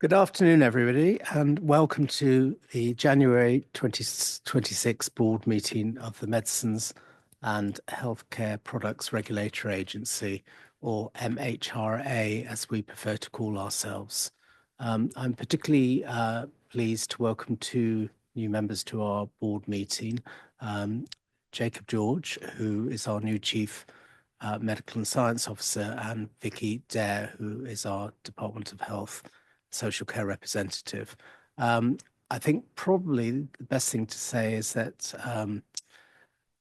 Good afternoon, everybody, and welcome to the January 2026 board meeting of the Medicines and Healthcare Products Regulatory Agency, or MHRA, as we prefer to call ourselves. I'm particularly pleased to welcome two new members to our board meeting. Jacob George, who is our new Chief Medical and Science Officer, and Vicky Dare, who is our Department of Health Social Care Representative. I think probably the best thing to say is that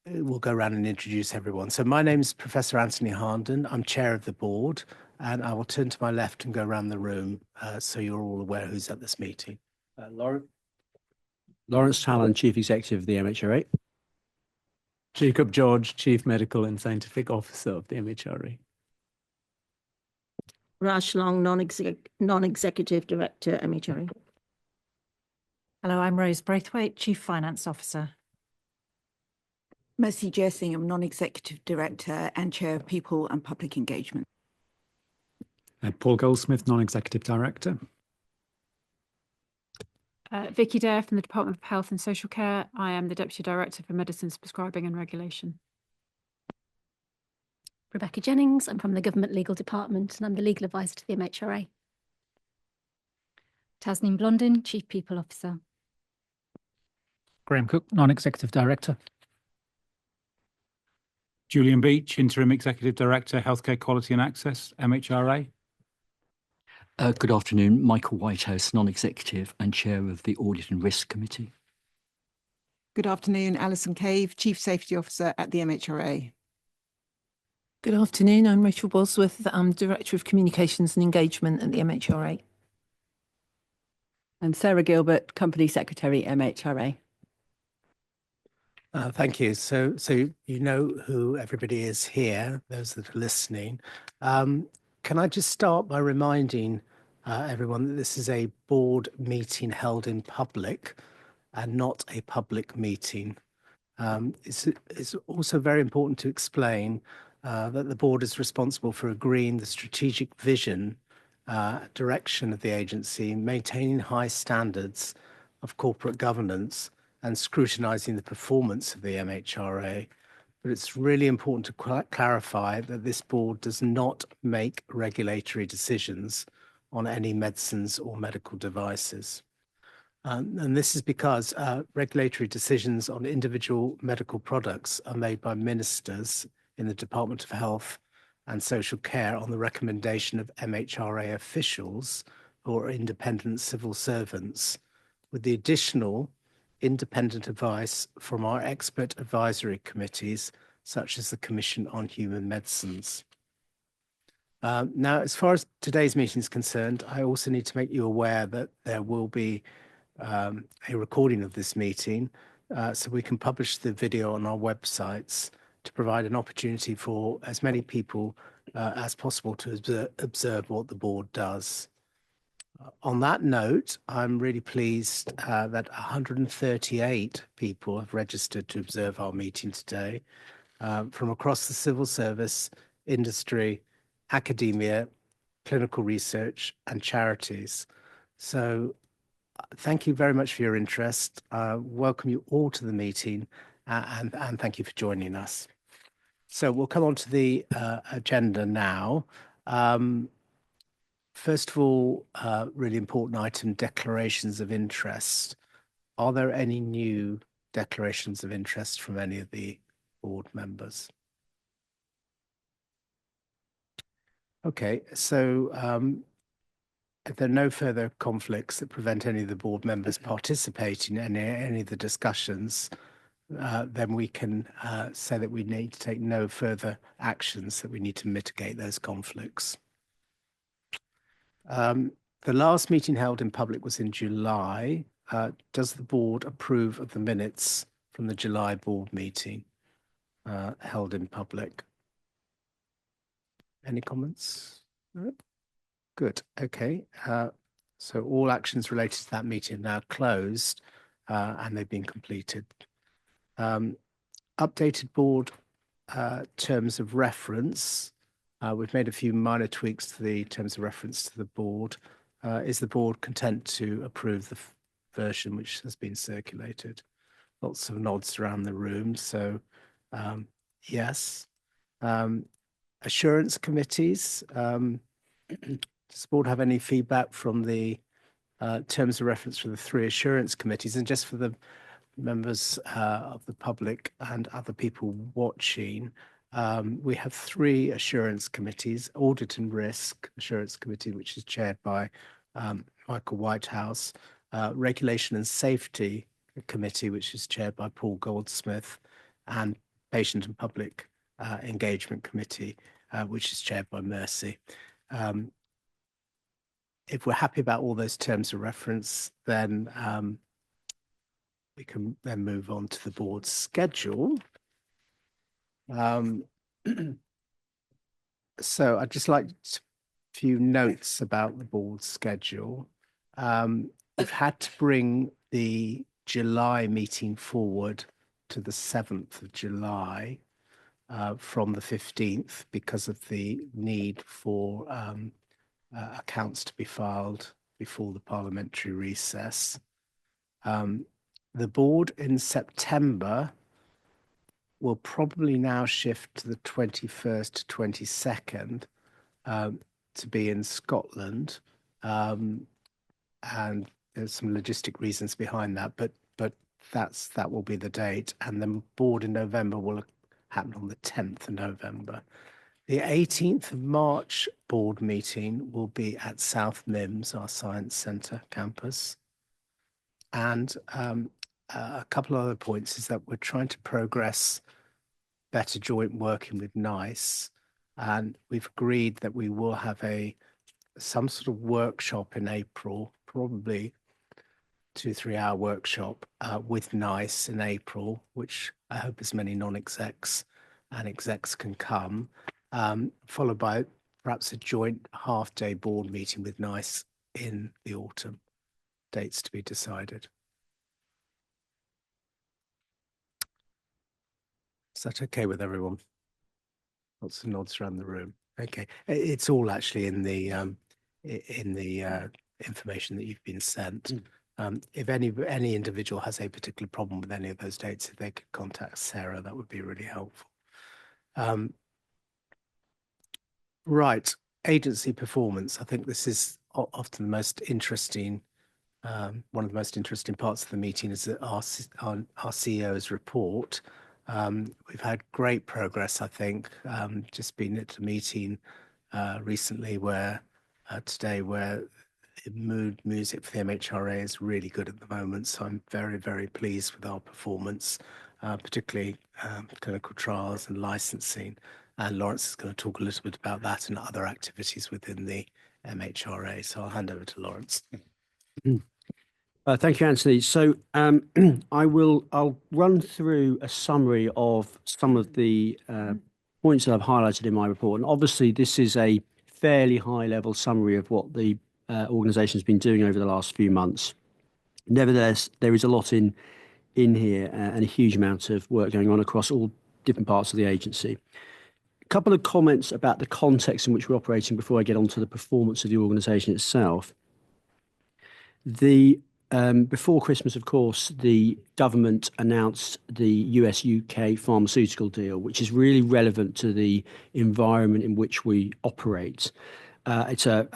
we'll go around and introduce everyone. So my name is Professor Anthony Harnden. I'm chair of the board, and I will turn to my left and go around the room so you're all aware who's at this meeting. Lawrence Talon, Chief Executive of the MHRA. Jacob George, Chief Medical and Scientific Officer of the MHRA. Raj Long, Non-Executive Director, MHRA. Hello, I'm Rose Braithwaite, Chief Finance Officer. Mercy Jersingham, Non-Executive Director and Chair of People and Public Engagement. Paul Goldsmith, Non-Executive Director. Vicky Dare from the Department of Health and Social Care. I am the Deputy Director for Medicines Prescribing and Regulation. Rebecca Jennings, I'm from the Government Legal Department and I'm the Legal Advisor to the MHRA. Tasneem Blondin, Chief People Officer. Graham Cook, Non-Executive Director. Julian Beach, Interim Executive Director, Healthcare Quality and Access, MHRA. Good afternoon, Michael Whitehouse, Non-Executive and Chair of the Audit and Risk Committee. Good afternoon, Alison Cave, Chief Safety Officer at the MHRA. Good afternoon, I'm Rachel Bosworth, Director of Communications and Engagement at the MHRA. And Sarah Gilbert, Company Secretary, MHRA. Thank you. So you know who everybody is here, those that are listening. Can I just start by reminding everyone that this is a board meeting held in public and not a public meeting. It's also very important to explain that the board is responsible for agreeing the strategic vision, direction of the agency, maintaining high standards of corporate governance and scrutinising the performance of the MHRA. But it's really important to clarify that this board does not make regulatory decisions on any medicines or medical devices. And this is because regulatory decisions on individual medical products are made by ministers in the Department of Health and Social Care on the recommendation of MHRA officials or independent civil servants, with the additional independent advice from our expert advisory committees, such as the Commission on Human Medicines. Now, as far as today's meeting is concerned, I also need to make you aware that there will be a recording of this meeting, so we can publish the video on our websites to provide an opportunity for as many people as possible to observe what the board does. On that note, I'm really pleased that 138 people have registered to observe our meeting today from across the civil service, industry, academia, clinical research, and charities. So thank you very much for your interest. Welcome you all to the meeting and thank you for joining us. So we'll come on to the agenda now. First of all, really important item, declarations of interest. Are there any new declarations of interest from any of the board members? Okay, so if there are no further conflicts that prevent any of the board members participating in any of the discussions, then we can say that we need to take no further actions, that we need to mitigate those conflicts. The last meeting held in public was in July. Does the board approve of the minutes from the July board meeting held in public? Any comments? No? Good. Okay. So all actions related to that meeting are now closed and they've been completed. Updated board terms of reference. We've made a few minor tweaks to the terms of reference to the board. Is the board content to approve the version which has been circulated? Lots of nods around the room, so yes. Assurance committees. Does the board have any feedback from the terms of reference for the 3 assurance committees? And just for the members of the public and other people watching, we have 3 assurance committees: Audit and Risk Assurance Committee, which is chaired by Michael Whitehouse, Regulation and Safety Committee, which is chaired by Paul Goldsmith, and Patient and Public Engagement Committee, which is chaired by Mercy. If we're happy about all those terms of reference, then we can then move on to the board's schedule. So I'd just like a few notes about the board's schedule. We've had to bring the July meeting forward to the 7th of July from the 15th because of the need for accounts to be filed before the parliamentary recess. The board in September will probably now shift to the 21st to 22nd to be in Scotland. And there's some logistic reasons behind that, but that will be the date. And the board in November will happen on the 10th of November. The 18th of March board meeting will be at South Mims, our Science Centre campus. And a couple of other points is that we're trying to progress better joint working with NICE. And we've agreed that we will have some sort of workshop in April, probably 2-3 hour workshop with NICE in April, which I hope as many non-execs and execs can come, followed by perhaps a joint half-day board meeting with NICE in the autumn. Dates to be decided. Is that okay with everyone? Lots of nods around the room. Okay, it's all actually in the information that you've been sent. If any individual has a particular problem with any of those dates, if they could contact Sarah, that would be really helpful. Right, agency performance. I think this is often the most interesting. One of the most interesting parts of the meeting is our CEO's report. We've had great progress, I think. Just been at a meeting recently today where mood music for the MHRA is really good at the moment. So I'm very, very pleased with our performance, particularly clinical trials and licensing. And Lawrence is going to talk a little bit about that and other activities within the MHRA. So I'll hand over to Lawrence. Thank you, Anthony. So I'll run through a summary of some of the points that I've highlighted in my report. And obviously, this is a fairly high-level summary of what the organisation has been doing over the last few months. Nevertheless, there is a lot in here and a huge amount of work going on across all different parts of the agency. A couple of comments about the context in which we're operating before I get on to the performance of the organisation itself. Before Christmas, of course, the government announced the US-UK pharmaceutical deal, which is really relevant to the environment in which we operate. It's a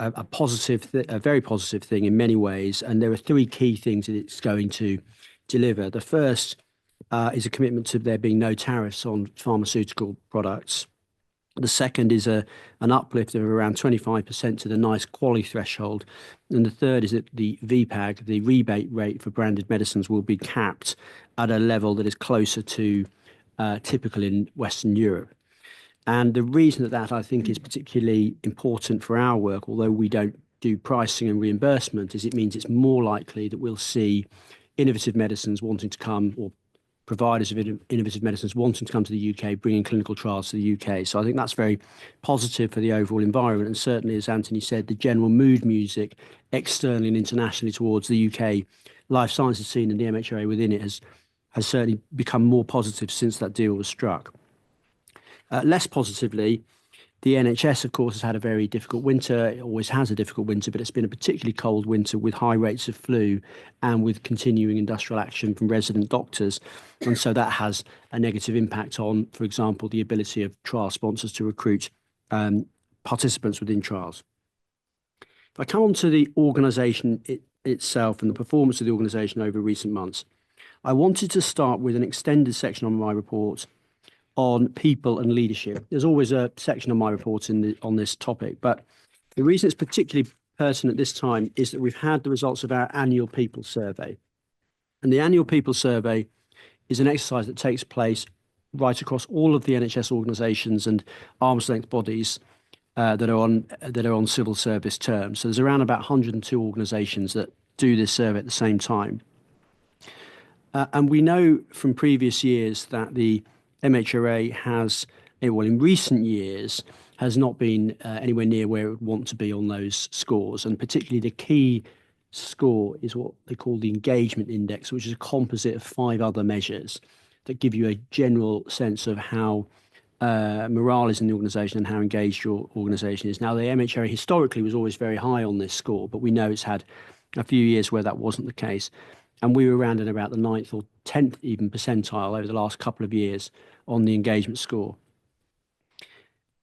very positive thing in many ways, and there are 3 key things that it's going to deliver. The first is a commitment to there being no tariffs on pharmaceutical products. The second is an uplift of around 25% to the NICE quality threshold. And the third is that the VPAG, the rebate rate for branded medicines, will be capped at a level that is closer to typical in Western Europe. And the reason that I think is particularly important for our work, although we don't do pricing and reimbursement, is it means it's more likely that we'll see innovative medicines wanting to come, or providers of innovative medicines wanting to come to the UK, bringing clinical trials to the UK. So I think that's very positive for the overall environment. And certainly, as Anthony said, the general mood music externally and internationally towards the UK life sciences scene and the MHRA within it has certainly become more positive since that deal was struck. Less positively, The NHS, of course, has had a very difficult winter. It always has a difficult winter, but it's been a particularly cold winter with high rates of flu and with continuing industrial action from resident doctors. And so that has a negative impact on, for example, the ability of trial sponsors to recruit participants within trials. If I come on to the organisation itself and the performance of the organisation over recent months, I wanted to start with an extended section on my report on people and leadership. There's always a section on my report on this topic, but the reason it's particularly pertinent this time is that we've had the results of our annual people survey. And the annual people survey is an exercise that takes place right across all of the NHS organisations and arm's length bodies that are on civil service terms. So there's around about 102 organisations that do this survey at the same time. And we know from previous years that the MHRA has, well, in recent years, has not been anywhere near where it would want to be on those scores. And particularly the key score is what they call the engagement index, which is a composite of 5 other measures that give you a general sense of how morale is in the organisation and how engaged your organisation is. Now, the MHRA historically was always very high on this score, but we know it's had a few years where that wasn't the case. And we were around in about the 9th or 10th even percentile over the last couple of years on the engagement score.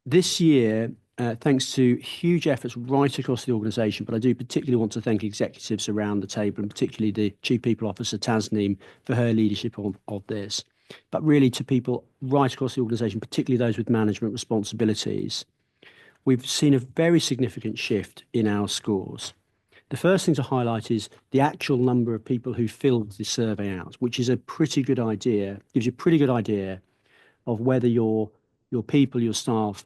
This year, thanks to huge efforts right across the organisation, but I do particularly want to thank executives around the table, and particularly the Chief People Officer, Tasneem, for her leadership of this, but really to people right across the organisation, particularly those with management responsibilities. We've seen a very significant shift in our scores. The first thing to highlight is the actual number of people who filled the survey out, which is a pretty good idea, gives you a pretty good idea of whether your people, your staff,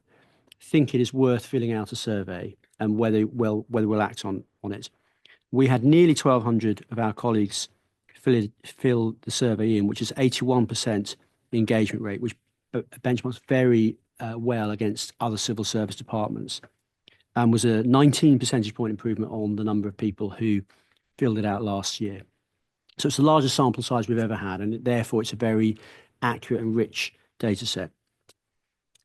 think it is worth filling out a survey and whether we'll act on it. We had nearly 1,200 of our colleagues fill the survey in, which is 81% engagement rate, which benchmarks very well against other civil service departments, and was a 19 percentage point improvement on the number of people who filled it out last year. So it's the largest sample size we've ever had, and therefore it's a very accurate and rich data set.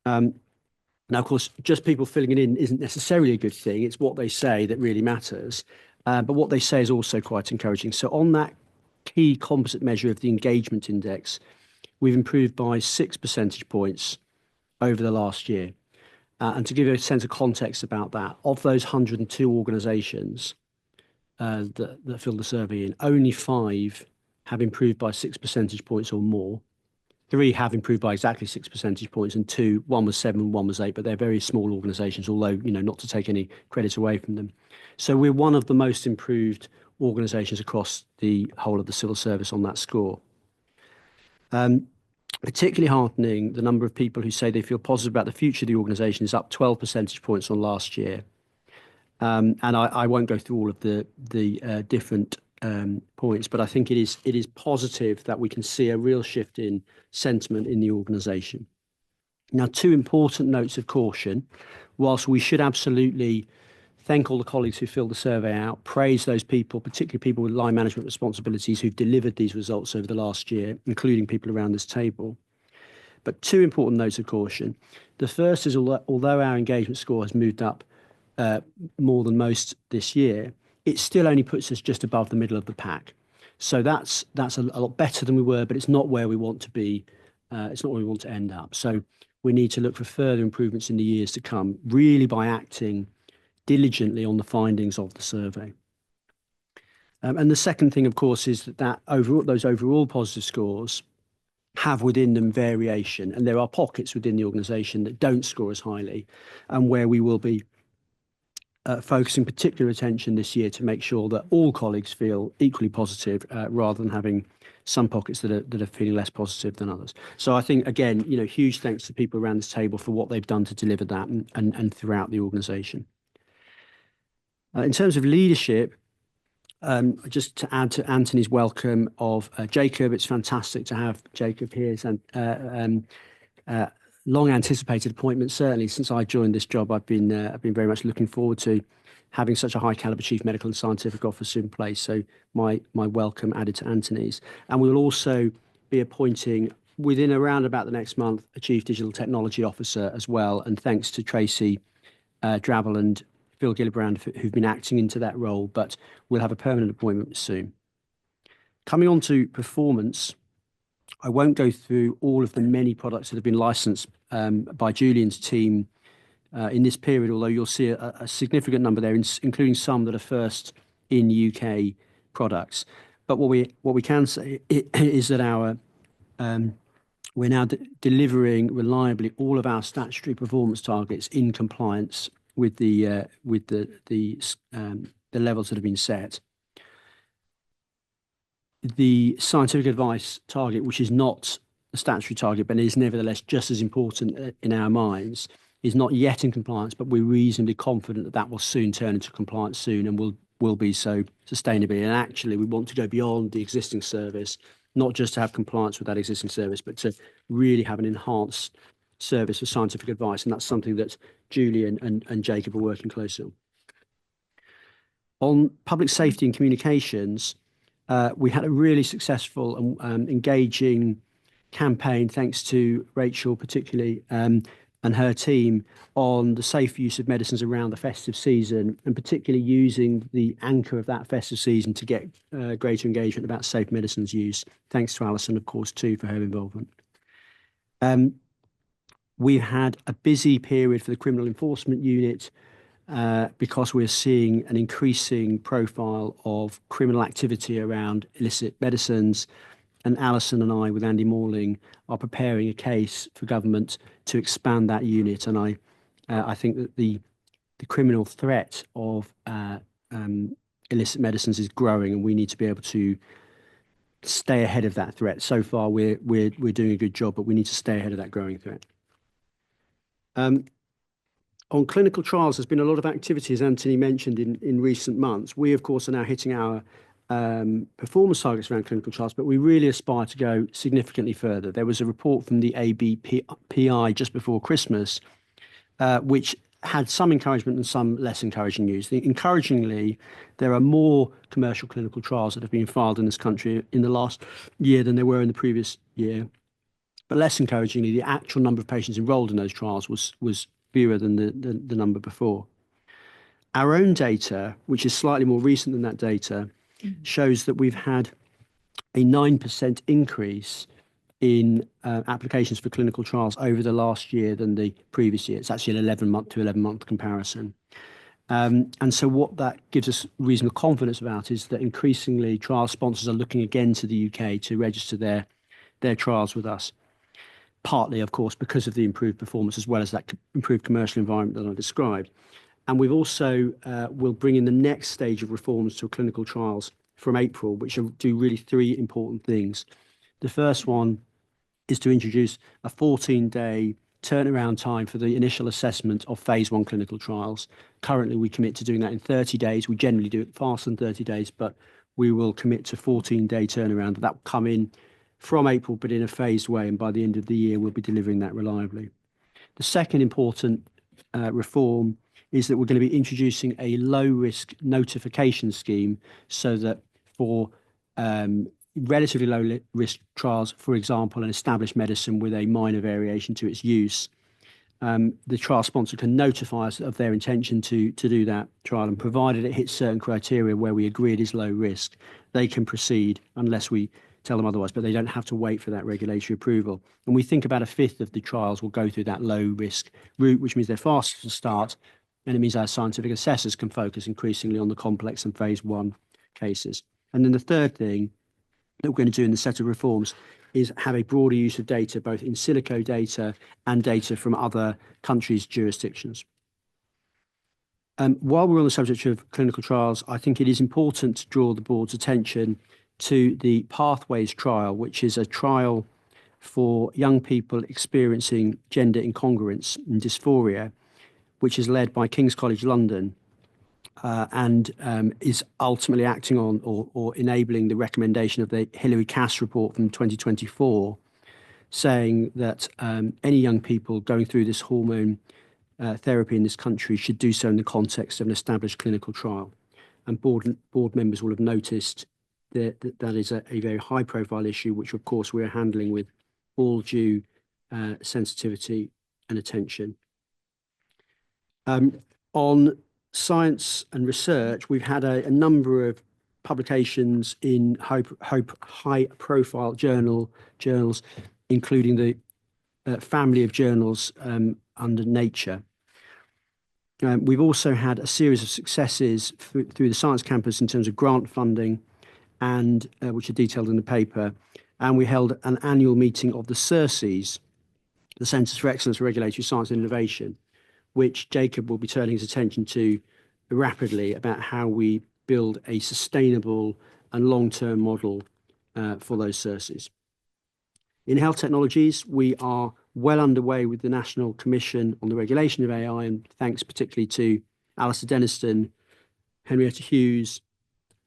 Now, of course, just people filling it in isn't necessarily a good thing. It's what they say that really matters. But what they say is also quite encouraging. So on that key composite measure of the engagement index, we've improved by 6 percentage points over the last year. And to give you a sense of context about that, of those 102 organisations that filled the survey in, only 5 have improved by 6 percentage points or more. 3 have improved by exactly 6 percentage points, and 2, one was 7, one was 8, but they're very small organisations, although, not to take any credit away from them. So we're one of the most improved organisations across the whole of the civil service on that score. Particularly heartening, the number of people who say they feel positive about the future of the organisation is up 12 percentage points on last year. And I won't go through all of the different points, but I think it is positive that we can see a real shift in sentiment in the organisation. Now, 2 important notes of caution. Whilst we should absolutely thank all the colleagues who filled the survey out, praise those people, particularly people with line management responsibilities who've delivered these results over the last year, including people around this table. But 2 important notes of caution. The first is, although our engagement score has moved up more than most this year, it still only puts us just above the middle of the pack. So that's a lot better than we were, but it's not where we want to be. It's not where we want to end up. So we need to look for further improvements in the years to come, really by acting diligently on the findings of the survey. And the second thing, of course, is that those overall positive scores have within them variation, and there are pockets within the organisation that don't score as highly, and where we will be focusing particular attention this year to make sure that all colleagues feel equally positive, rather than having some pockets that are feeling less positive than others. So I think, again, huge thanks to people around this table for what they've done to deliver that and throughout the organisation. In terms of leadership, just to add to Anthony's welcome of Jacob, it's fantastic to have Jacob here. And long anticipated appointment. Certainly since I joined this job, I've been very much looking forward to having such a high caliber Chief Medical and Scientific Officer in place. So my welcome added to Anthony's. And we will also be appointing within around about the next month, a Chief Digital Technology Officer as well. And thanks to Tracy Drabble and Phil Gillibrand, who've been acting into that role, but we'll have a permanent appointment soon. Coming on to performance, I won't go through all of the many products that have been licensed by Julian's team in this period, although you'll see a significant number there, including some that are first in UK products. But what we can say is that we're now delivering reliably all of our statutory performance targets in compliance with the levels that have been set. The scientific advice target, which is not a statutory target, but is nevertheless just as important in our minds, is not yet in compliance, but we're reasonably confident that that will soon turn into compliance soon and will be so sustainably. And actually, we want to go beyond the existing service, not just to have compliance with that existing service, but to really have an enhanced service for scientific advice. And that's something that Julian and Jacob are working closely on. On public safety and communications, we had a really successful and engaging campaign, thanks to Rachel particularly and her team, on the safe use of medicines around the festive season, and particularly using the anchor of that festive season to get greater engagement about safe medicines use. Thanks to Alison, of course, too, for her involvement. We've had a busy period for the criminal enforcement unit because we're seeing an increasing profile of criminal activity around illicit medicines. And Alison and I, with Andy Morling, are preparing a case for government to expand that unit. And I think that the criminal threat of illicit medicines is growing, and we need to be able to stay ahead of that threat. So far, we're doing a good job, but we need to stay ahead of that growing threat. On clinical trials, there's been a lot of activity, as Anthony mentioned, in recent months. We, of course, are now hitting our performance targets around clinical trials, but we really aspire to go significantly further. There was a report from the ABPI just before Christmas, which had some encouragement and some less encouraging news. Encouragingly, there are more commercial clinical trials that have been filed in this country in the last year than there were in the previous year. But less encouragingly, the actual number of patients enrolled in those trials was fewer than the number before. Our own data, which is slightly more recent than that data, shows that we've had a 9% increase in applications for clinical trials over the last year than the previous year. It's actually an 11-month to 11-month comparison. And so what that gives us reasonable confidence about is that increasingly trial sponsors are looking again to the UK to register their trials with us. Partly, of course, because of the improved performance, as well as that improved commercial environment that I described. And we've also will bring in the next stage of reforms to clinical trials from April, which will do really three important things. The first one is to introduce a 14-day turnaround time for the initial assessment of phase 1 clinical trials. Currently, we commit to doing that in 30 days. We generally do it faster than 30 days, but we will commit to 14-day turnaround. That will come in from April, but in a phased way, and by the end of the year, we'll be delivering that reliably. The second important reform is that we're going to be introducing a low-risk notification scheme so that for relatively low-risk trials, for example, an established medicine with a minor variation to its use, the trial sponsor can notify us of their intention to do that trial, and provided it hits certain criteria where we agree it is low risk, they can proceed unless we tell them otherwise, but they don't have to wait for that regulatory approval. And we think about a fifth of the trials will go through that low risk route, which means they're faster to start, and it means our scientific assessors can focus increasingly on the complex and phase 1 cases. And then the third thing that we're going to do in the set of reforms is have a broader use of data, both in silico data and data from other countries' jurisdictions. While we're on the subject of clinical trials, I think it is important to draw the board's attention to the Pathways trial, which is a trial for young people experiencing gender incongruence and dysphoria, which is led by King's College London and is ultimately acting on or enabling the recommendation of the Hilary Cass report from 2024, saying that any young people going through this hormone therapy in this country should do so in the context of an established clinical trial. And board members will have noticed that is a very high profile issue, which of course we're handling with all due sensitivity and attention. On science and research, we've had a number of publications in high-profile journals, including the family of journals under Nature. We've also had a series of successes through the Science Campus in terms of grant funding, and which are detailed in the paper. And we held an annual meeting of the CERSEs, the Centres for Excellence in Regulatory Science and Innovation, which Jacob will be turning his attention to rapidly, about how we build a sustainable and long-term model for those CERSEs. In health technologies, we are well underway with the National Commission on the Regulation of AI, and thanks particularly to Alistair Denniston, Henrietta Hughes,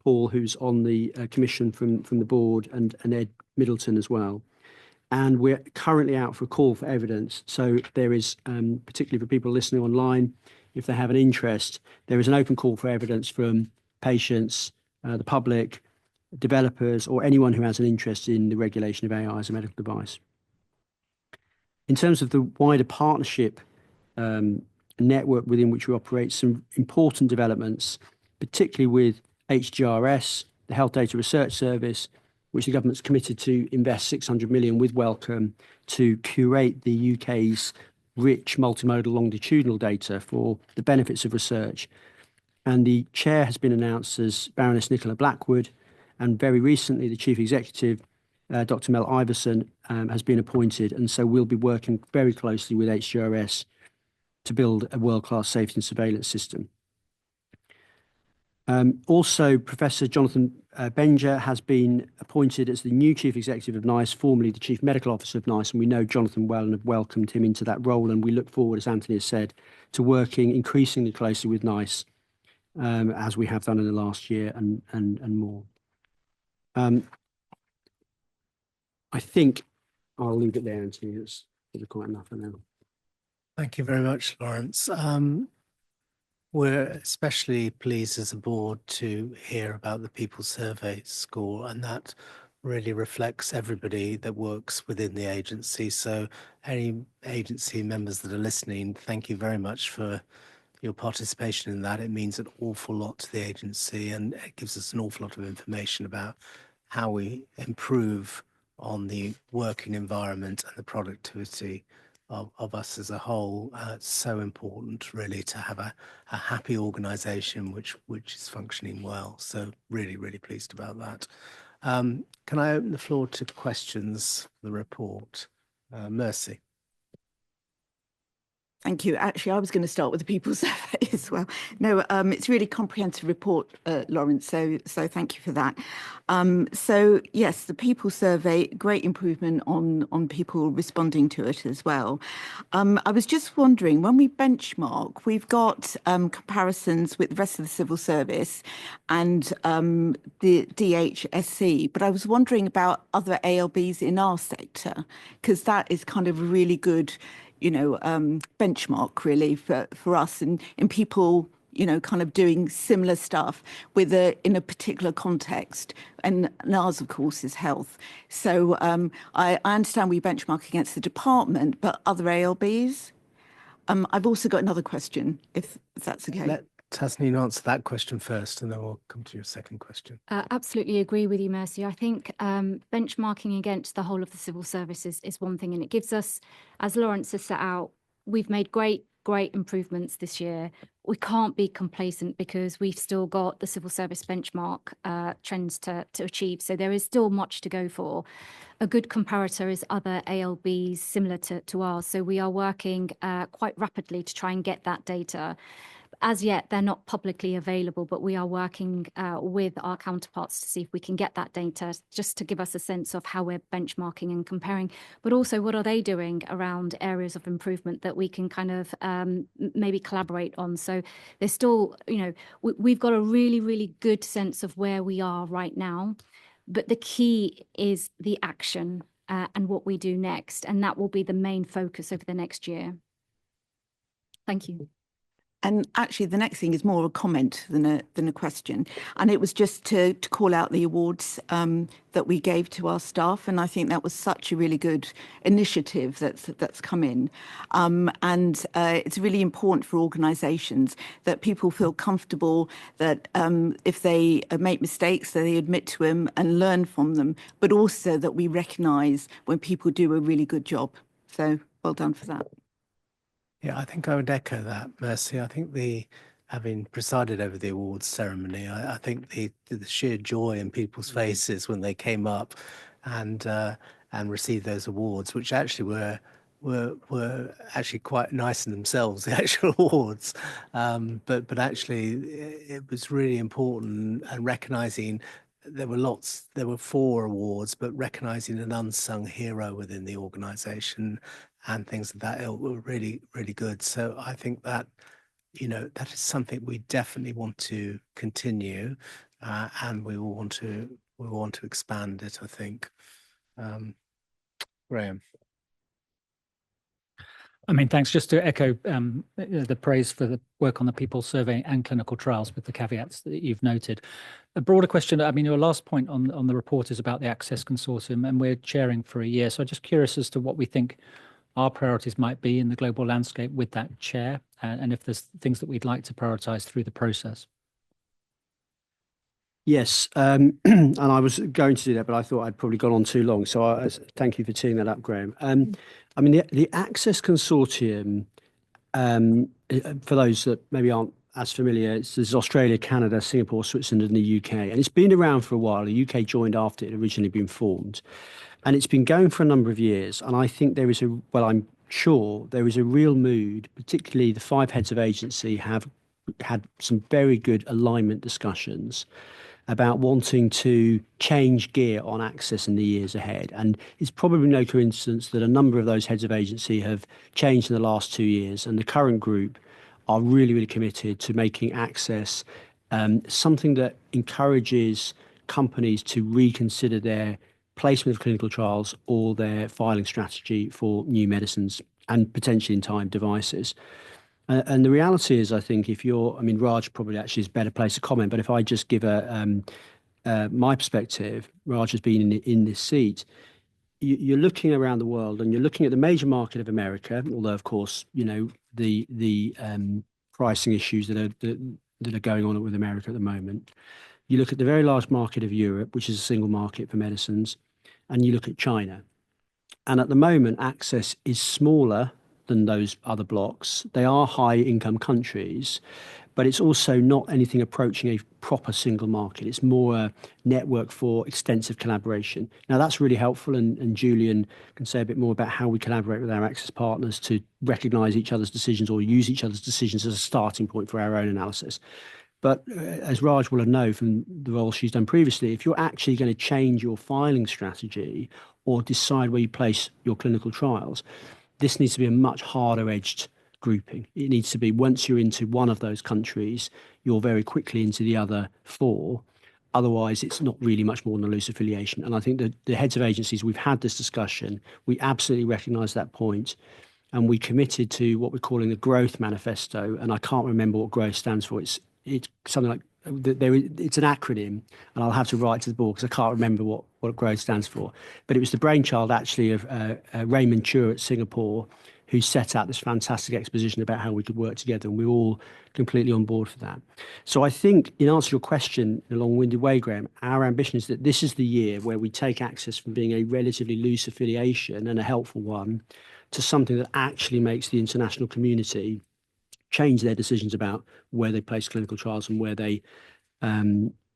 Paul, who's on the commission from the board, and Ed Middleton as well. And we're currently out for a call for evidence. So there is, particularly for people listening online, if they have an interest, there is an open call for evidence from patients, the public, developers, or anyone who has an interest in the regulation of AI as a medical device. In terms of the wider partnership network within which we operate, some important developments, particularly with HGRS, the Health Data Research Service, which the government's committed to invest 600 million with Wellcome to curate the UK's rich multimodal longitudinal data for the benefits of research. And the chair has been announced as Baroness Nicola Blackwood, and very recently the chief executive, Dr. Mel Iverson, has been appointed, and so we'll be working very closely with HGRS to build a world-class safety and surveillance system. Also, Professor Jonathan Benger has been appointed as the new Chief Executive of NICE, formerly the Chief Medical Officer of NICE, and we know Jonathan well and have welcomed him into that role, and we look forward, as Anthony has said, to working increasingly closely with NICE, as we have done in the last year and more. I think I'll leave it there, Anthony. It's quite enough for now. Thank you very much, Lawrence. We're especially pleased as a board to hear about the People's Survey score, and that really reflects everybody that works within the agency. So any agency members that are listening, thank you very much for your participation in that. It means an awful lot to the agency, and it gives us an awful lot of information about how we improve on the working environment and the productivity of us as a whole. It's so important really to have a happy organisation which is functioning well. So really, really pleased about that. Can I open the floor to questions for the report? Mercy. Thank you. Actually, I was going to start with the People's Survey as well. No, it's a really comprehensive report, Lawrence, so thank you for that. So yes, the People's Survey, great improvement on people responding to it as well. I was just wondering, when we benchmark, we've got comparisons with the rest of the civil service and the DHSC, but I was wondering about other ALBs in our sector, because that is kind of a really good benchmark really for us and people, kind of doing similar stuff in a particular context. And ours, of course, is health. So I understand we benchmark against the department, but other ALBs? I've also got another question, if that's okay. Let Tasneem answer that question first, and then we'll come to your second question. Absolutely agree with you, Mercy. I think benchmarking against the whole of the civil service is one thing, and it gives us, as Lawrence has set out, we've made great improvements this year. We can't be complacent because we've still got the civil service benchmark trends to achieve. So there is still much to go for. A good comparator is other ALBs similar to ours. So we are working quite rapidly to try and get that data. As yet, they're not publicly available, but we are working with our counterparts to see if we can get that data, just to give us a sense of how we're benchmarking and comparing, but also what are they doing around areas of improvement that we can kind of maybe collaborate on. So there's still, we've got a really, really good sense of where we are right now, but the key is the action and what we do next, and that will be the main focus over the next year. Thank you. And actually, the next thing is more a comment than a question. And it was just to call out the awards that we gave to our staff. And I think that was such a really good initiative that's come in. And it's really important for organisations that people feel comfortable that if they make mistakes, that they admit to them and learn from them, but also that we recognise when people do a really good job. So well done for that. Yeah, I think I would echo that, Mercy. I think having presided over the awards ceremony, I think the sheer joy in people's faces when they came up and received those awards, which actually were actually quite nice in themselves, the actual awards. But actually it was really important, and recognizing there were 4 awards, but recognizing an unsung hero within the organization and things of that ilk were really, really good. So I think that, that is something we definitely want to continue, and we want to expand it, I think. Graham. I mean, thanks. Just to echo the praise for the work on the people survey and clinical trials with the caveats that you've noted. A broader question, I mean, your last point on the report is about the Access Consortium, and we're chairing for a year. So I'm just curious as to what we think our priorities might be in the global landscape with that chair, and if there's things that we'd like to prioritise through the process. Yes, and I was going to do that, but I thought I'd probably gone on too long. So thank you for teeing that up, Graham. I mean, the Access Consortium, for those that maybe aren't as familiar, there's Australia, Canada, Singapore, Switzerland, and the UK. And it's been around for a while. The UK joined after it had originally been formed. And it's been going for a number of years. And I think there is I'm sure there is a real mood, particularly the 5 heads of agency have had some very good alignment discussions about wanting to change gear on access in the years ahead. And it's probably no coincidence that a number of those heads of agency have changed in the last 2 years. And the current group are really, really committed to making access something that encourages companies to reconsider their placement of clinical trials or their filing strategy for new medicines and potentially in time devices. And the reality is, I think, Raj probably actually is a better place to comment, but if I just give my perspective, Raj has been in this seat. You're looking around the world and you're looking at the major market of America, although of course, the pricing issues that are going on with America at the moment. You look at the very large market of Europe, which is a single market for medicines, and you look at China. And at the moment, access is smaller than those other blocks. They are high income countries, but it's also not anything approaching a proper single market. It's more a network for extensive collaboration. Now, that's really helpful, and Julian can say a bit more about how we collaborate with our access partners to recognise each other's decisions or use each other's decisions as a starting point for our own analysis. But as Raj will know from the role she's done previously, if you're actually going to change your filing strategy or decide where you place your clinical trials, this needs to be a much harder edged grouping. It needs to be, once you're into one of those countries, you're very quickly into the other 4. Otherwise, it's not really much more than a loose affiliation. And I think that the heads of agencies, we've had this discussion, we absolutely recognise that point. And we committed to what we're calling the growth manifesto. And I can't remember what growth stands for. It's something like, it's an acronym, and I'll have to write to the board because I can't remember what growth stands for. But it was the brainchild actually of Raymond Chua at Singapore, who set out this fantastic exposition about how we could work together, and we're all completely on board for that. So I think, in answer to your question in a long-winded way, Graham, our ambition is that this is the year where we take access from being a relatively loose affiliation and a helpful one to something that actually makes the international community change their decisions about where they place clinical trials and where they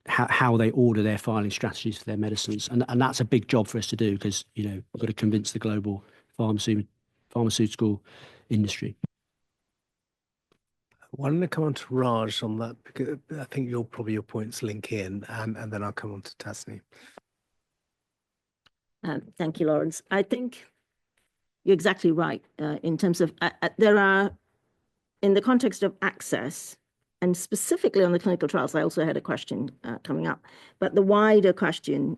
how they order their filing strategies for their medicines. And that's a big job for us to do because, we've got to convince the global pharmaceutical industry. Why don't I come on to Raj on that? Because I think your points link in, and then I'll come on to Tasni. Thank you, Lawrence. I think you're exactly right in terms of there are, in the context of access, and specifically on the clinical trials, I also had a question coming up, but the wider question,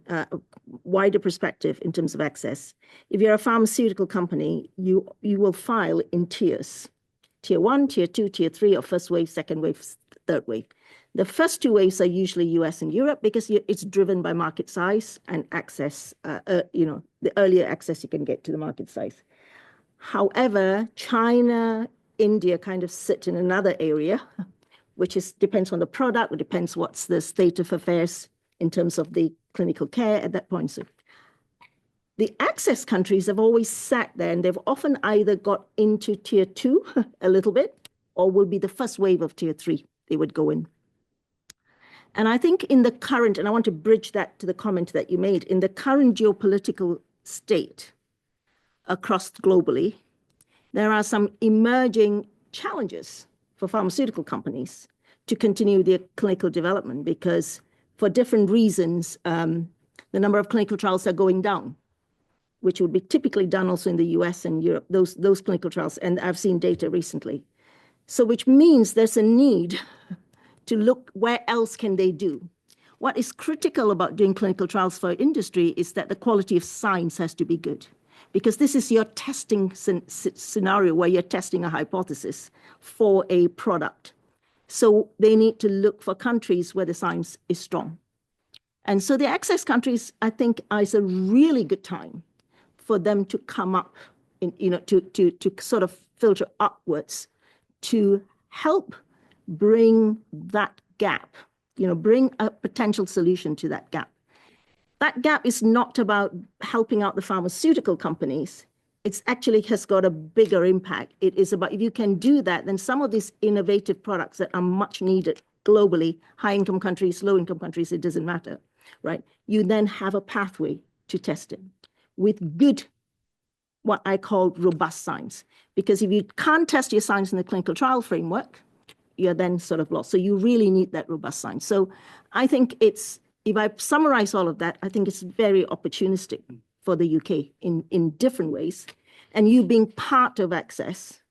wider perspective in terms of access. If you're a pharmaceutical company, you will file in tiers. tier 1, tier 2, tier 3, or first wave, second wave, third wave. The first two waves are usually US and Europe because it's driven by market size and access, the earlier access you can get to the market size. However, China, India kind of sit in another area, which depends on the product, it depends what's the state of affairs in terms of the clinical care at that point. So the access countries have always sat there and they've often either got into tier 2 a little bit or will be the first wave of tier 3 they would go in. And I think in the current, and I want to bridge that to the comment that you made, in the current geopolitical state across globally, there are some emerging challenges for pharmaceutical companies to continue their clinical development because for different reasons, the number of clinical trials are going down, which would be typically done also in the US and Europe, those clinical trials, and I've seen data recently. So which means there's a need to look where else can they do. What is critical about doing clinical trials for industry is that the quality of science has to be good, because this is your testing scenario where you're testing a hypothesis for a product. So they need to look for countries where the science is strong. And so the access countries, I think, is a really good time for them to come up, to sort of filter upwards to help bring that gap, bring a potential solution to that gap. That gap is not about helping out the pharmaceutical companies. It's actually has got a bigger impact. It is about, if you can do that, then some of these innovative products that are much needed globally, high-income countries, low-income countries, it doesn't matter, right? You then have a pathway to test it with good, what I call robust science. Because if you can't test your science in the clinical trial framework, you're then sort of lost. So you really need that robust science. So I think if I summarize all of that, I think it's very opportunistic for the UK in different ways. And you being part of access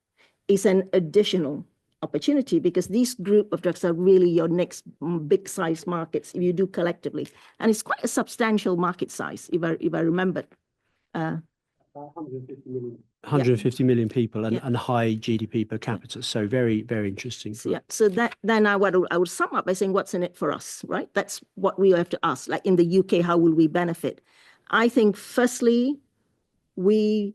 is an additional opportunity because these group of drugs are really your next big size markets if you do collectively. And it's quite a substantial market size, if I remember. 150 million people and high GDP per capita. So very, very interesting. So that then I would sum up by saying what's in it for us, right? That's what we have to ask. Like in the UK, how will we benefit? I think firstly, we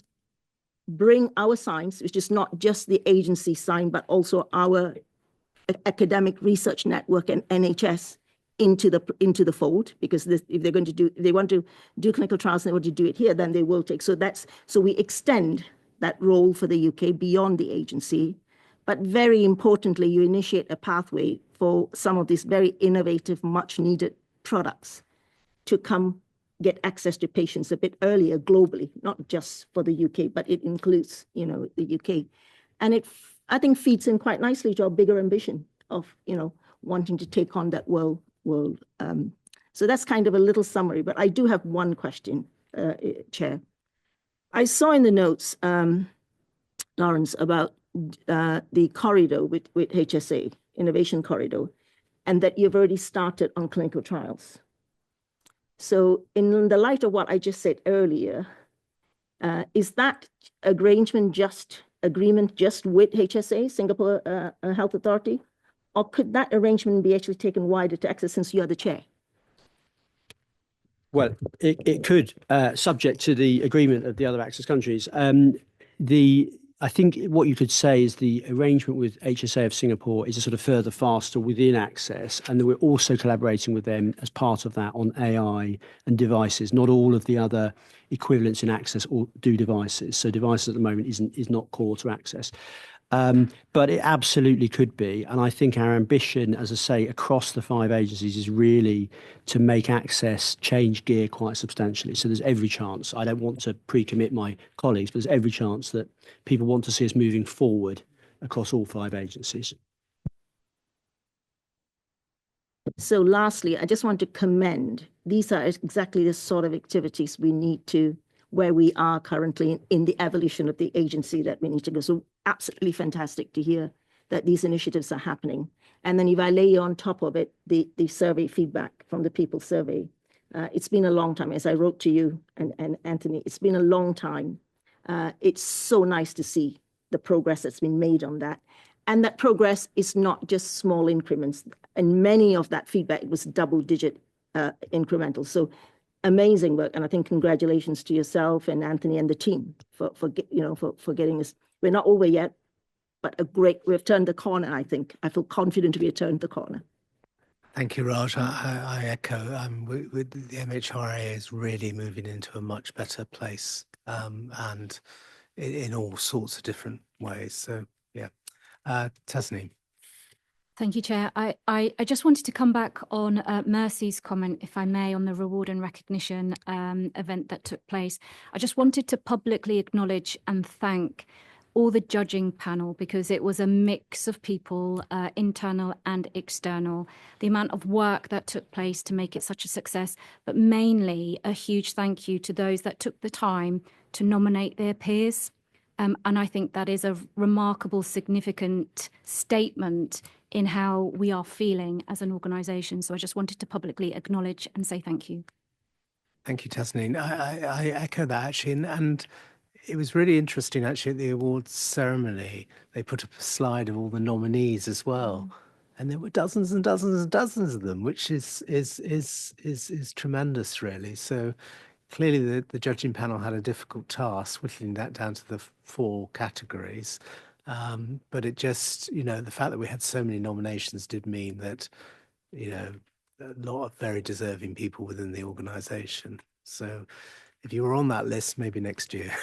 bring our science, which is not just the agency science, but also our academic research network and NHS into the fold, because if they want to do clinical trials and they want to do it here, then they will take. So we extend that role for the UK beyond the agency. But very importantly, you initiate a pathway for some of these very innovative, much needed products to come get access to patients a bit earlier globally, not just for the UK, but it includes, the UK. And it, I think, feeds in quite nicely to our bigger ambition of, wanting to take on that world. So that's kind of a little summary, but I do have one question, Chair. I saw in the notes, Lawrence, about the corridor with HSA, Innovation Corridor, and that you've already started on clinical trials. So in the light of what I just said earlier, is that agreement just with HSA, Singapore Health Authority? Or could that arrangement be actually taken wider to access since you're the chair? Well, it could, subject to the agreement of the other access countries. I think what you could say is the arrangement with HSA of Singapore is a sort of further faster within access, and that we're also collaborating with them as part of that on AI and devices. Not all of the other equivalents in access or do devices. So devices at the moment is not core to access. But it absolutely could be. And I think our ambition, as I say, across the 5 agencies is really to make access change gear quite substantially. So there's every chance, I don't want to pre-commit my colleagues, but there's every chance that people want to see us moving forward across all 5 agencies. So lastly, I just want to commend, these are exactly the sort of activities we need to, where we are currently in the evolution of the agency that we need to go. So absolutely fantastic to hear that these initiatives are happening. And then if I lay on top of it, the survey feedback from the people survey, it's been a long time, as I wrote to you and Anthony, it's been a long time. It's so nice to see the progress that's been made on that. And that progress is not just small increments. And many of that feedback was double-digit incremental. So amazing work. And I think congratulations to yourself and Anthony and the team for getting us. We're not over yet, but we've turned the corner, I think. I feel confident we have turned the corner. Thank you, Raj. I echo. The MHRA is really moving into a much better place, and in all sorts of different ways. So, yeah. Tasneem. Thank you, Chair. I just wanted to come back on Mercy's comment, if I may, on the reward and recognition event that took place. I just wanted to publicly acknowledge and thank all the judging panel, because it was a mix of people, internal and external, the amount of work that took place to make it such a success, but mainly a huge thank you to those that took the time to nominate their peers. And I think that is a remarkable, significant statement in how we are feeling as an organisation. So I just wanted to publicly acknowledge and say thank you. Thank you, Tasneem. I echo that, actually. And it was really interesting, actually, at the awards ceremony. They put up a slide of all the nominees as well. And there were dozens and dozens and dozens of them, which is tremendous, really. So clearly the judging panel had a difficult task, whittling that down to the 4 categories. But it just, the fact that we had so many nominations did mean that, a lot of very deserving people within the organisation. So if you were on that list, maybe next year.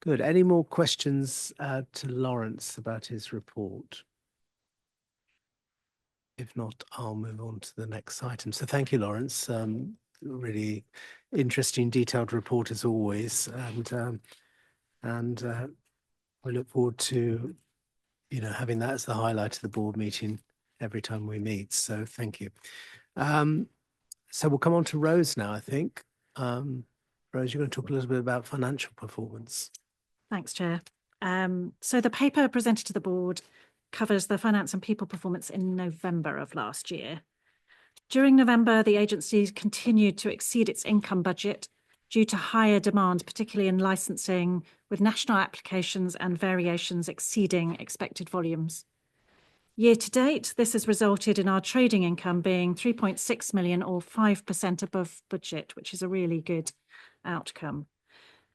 Good. Any more questions to Lawrence about his report? If not, I'll move on to the next item. So thank you, Lawrence. Really interesting, detailed report as always. And we look forward to, having that as the highlight of the board meeting every time we meet. So thank you. So we'll come on to Rose now, I think. Rose, you're going to talk a little bit about financial performance. Thanks, Chair. So the paper presented to the board covers the finance and people performance in November of last year. During November, the agency continued to exceed its income budget due to higher demand, particularly in licensing, with national applications and variations exceeding expected volumes. Year to date, this has resulted in our trading income being 3.6 million or 5% above budget, which is a really good outcome.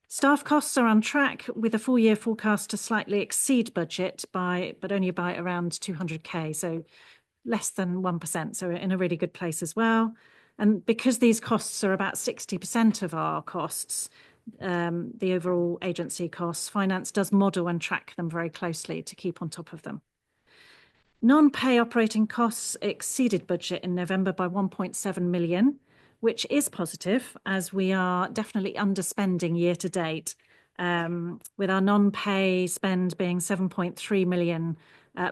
Staff costs are on track with a full year forecast to slightly exceed budget but only by around 200k, so less than 1%. So we're in a really good place as well. And because these costs are about 60% of our costs, the overall agency costs, finance does model and track them very closely to keep on top of them. Non-pay operating costs exceeded budget in November by 1.7 million, which is positive as we are definitely underspending year to date, with our non-pay spend being 7.3 million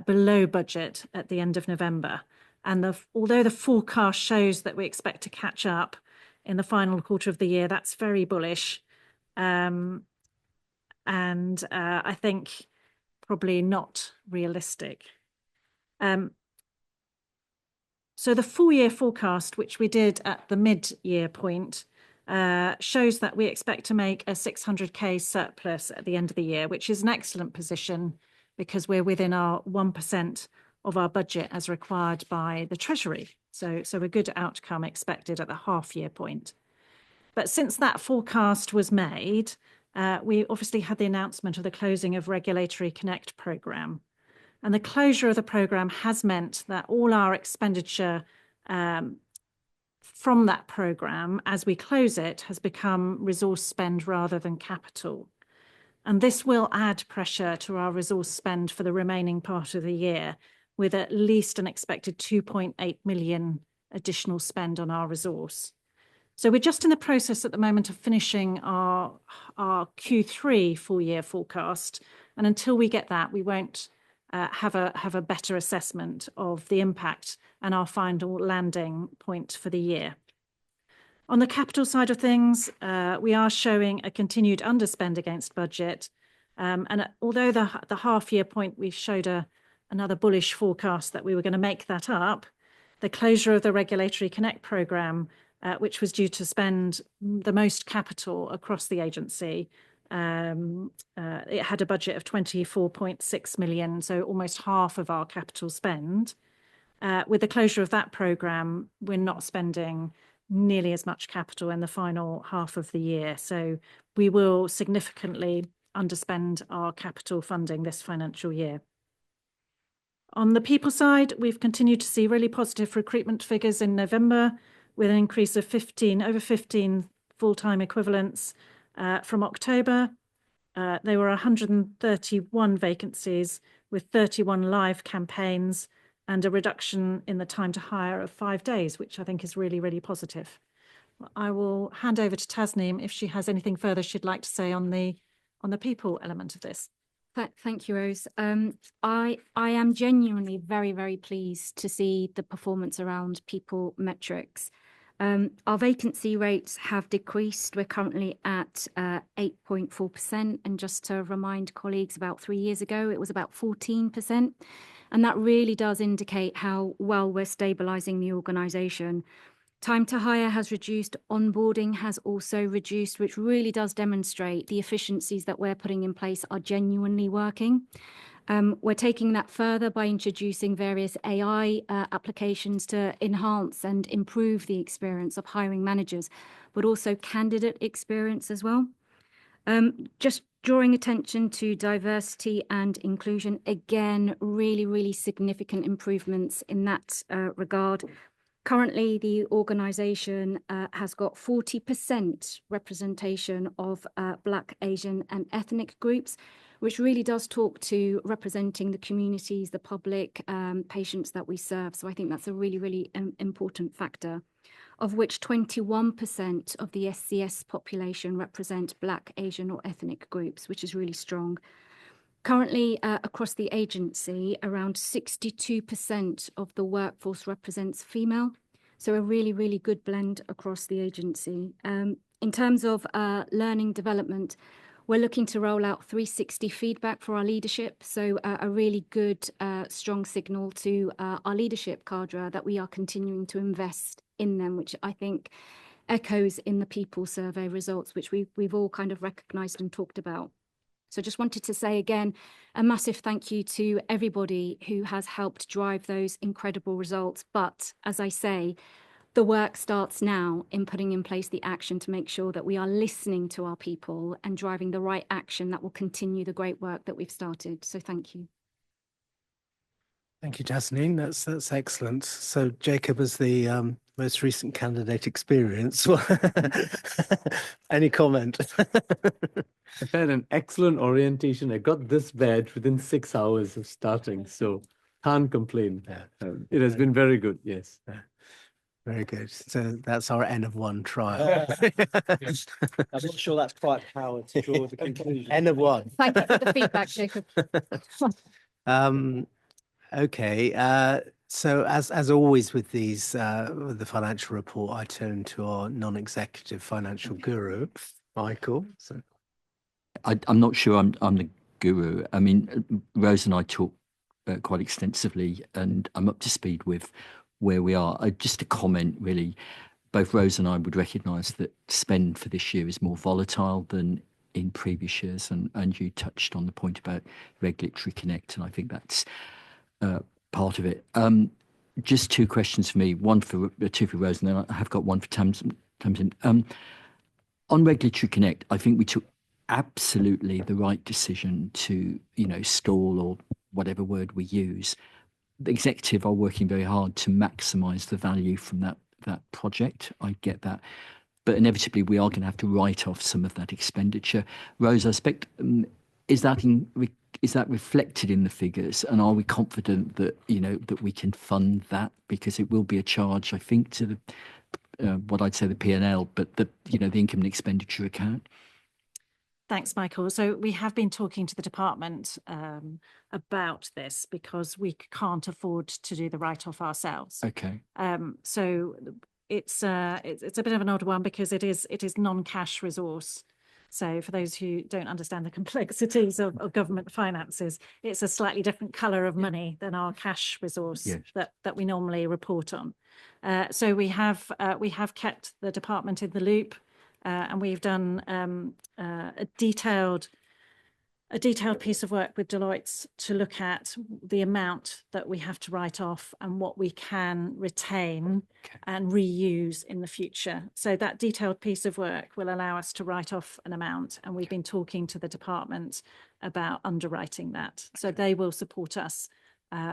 below budget at the end of November. And although the forecast shows that we expect to catch up in the final quarter of the year, that's very bullish. And I think probably not realistic. So the full year forecast, which we did at the mid-year point, shows that we expect to make a 600k surplus at the end of the year, which is an excellent position because we're within our 1% of our budget as required by the Treasury. So a good outcome expected at the half-year point. But since that forecast was made, we obviously had the announcement of the closing of Regulatory Connect programme. And the closure of the programme has meant that all our expenditure from that programme, as we close it, has become resource spend rather than capital. And this will add pressure to our resource spend for the remaining part of the year, with at least an expected 2.8 million additional spend on our resource. So we're just in the process at the moment of finishing our Q3 full year forecast. And until we get that, we won't have a better assessment of the impact and our final landing point for the year. On the capital side of things, we are showing a continued underspend against budget. And although the half-year point we showed another bullish forecast that we were going to make that up, the closure of the Regulatory Connect programme which was due to spend the most capital across the agency. It had a budget of 24.6 million, so almost half of our capital spend. With the closure of that programme, we're not spending nearly as much capital in the final half of the year. So we will significantly underspend our capital funding this financial year. On the people side, we've continued to see really positive recruitment figures in November, with an increase of over 15 full-time equivalents from October. There were 131 vacancies with 31 live campaigns and a reduction in the time to hire of 5 days, which I think is really, really positive. I will hand over to Tasneem if she has anything further she'd like to say on the people element of this. Thank you, Rose. I am genuinely very, very pleased to see the performance around people metrics. Our vacancy rates have decreased. We're currently at 8.4%. And just to remind colleagues, about 3 years ago, it was about 14%. And that really does indicate how well we're stabilising the organisation. Time to hire has reduced, onboarding has also reduced, which really does demonstrate the efficiencies that we're putting in place are genuinely working. We're taking that further by introducing various AI applications to enhance and improve the experience of hiring managers, but also candidate experience as well. Just drawing attention to diversity and inclusion, again, really, really significant improvements in that regard. Currently, the organisation has got 40% representation of Black, Asian and ethnic groups, which really does talk to representing the communities, the public, patients that we serve. So I think that's a really, really important factor, of which 21% of the SCS population represent Black, Asian or ethnic groups, which is really strong. Currently, across the agency, around 62% of the workforce represents female. So a really, really good blend across the agency. In terms of learning development, we're looking to roll out 360 feedback for our leadership. So a really good, strong signal to our leadership cadre that we are continuing to invest in them, which I think echoes in the people survey results, which we've all kind of recognised and talked about. So just wanted to say again, a massive thank you to everybody who has helped drive those incredible results. But as I say, the work starts now in putting in place the action to make sure that we are listening to our people and driving the right action that will continue the great work that we've started. So thank you. Thank you, Tasneem. That's excellent. So Jacob, as the most recent candidate experience, any comment? I've had an excellent orientation. I got this badge within 6 hours of starting, so can't complain. Yeah. It has been very good, yes. Yeah. Very good. So that's our N of 1 trial. I'm not sure that's quite power to draw the conclusion. N of 1. Thank you for the feedback, Jacob. Okay. So as always with these with the financial report, I turn to our non-executive financial guru, Michael. So I'm not sure I'm the guru. I mean, Rose and I talk quite extensively, and I'm up to speed with where we are. Just a comment, really. Both Rose and I would recognise that spend for this year is more volatile than in previous years, and you touched on the point about Regulatory Connect, and I think that's part of it. Just 2 questions for me, two for Rose, and then I have got one for Tamsin. On Regulatory Connect, I think we took absolutely the right decision to, stall, or whatever word we use. The executive are working very hard to maximise the value from that project. I get that. But inevitably, we are going to have to write off some of that expenditure. Rose, I expect, is that reflected in the figures? And are we confident that, that we can fund that? Because it will be a charge, I think, to the, what I'd say the P&L, but the income and expenditure account. Thanks, Michael. So we have been talking to the department about this because we can't afford to do the write-off ourselves. Okay. So it's a bit of an odd one because it is non-cash resource. So for those who don't understand the complexities of government finances, it's a slightly different colour of money than our cash resource that we normally report on. So we have kept the department in the loop, and we've done a detailed piece of work with Deloitte to look at the amount that we have to write off and what we can retain and reuse in the future. So that detailed piece of work will allow us to write off an amount, and we've been talking to the department about underwriting that. So they will support us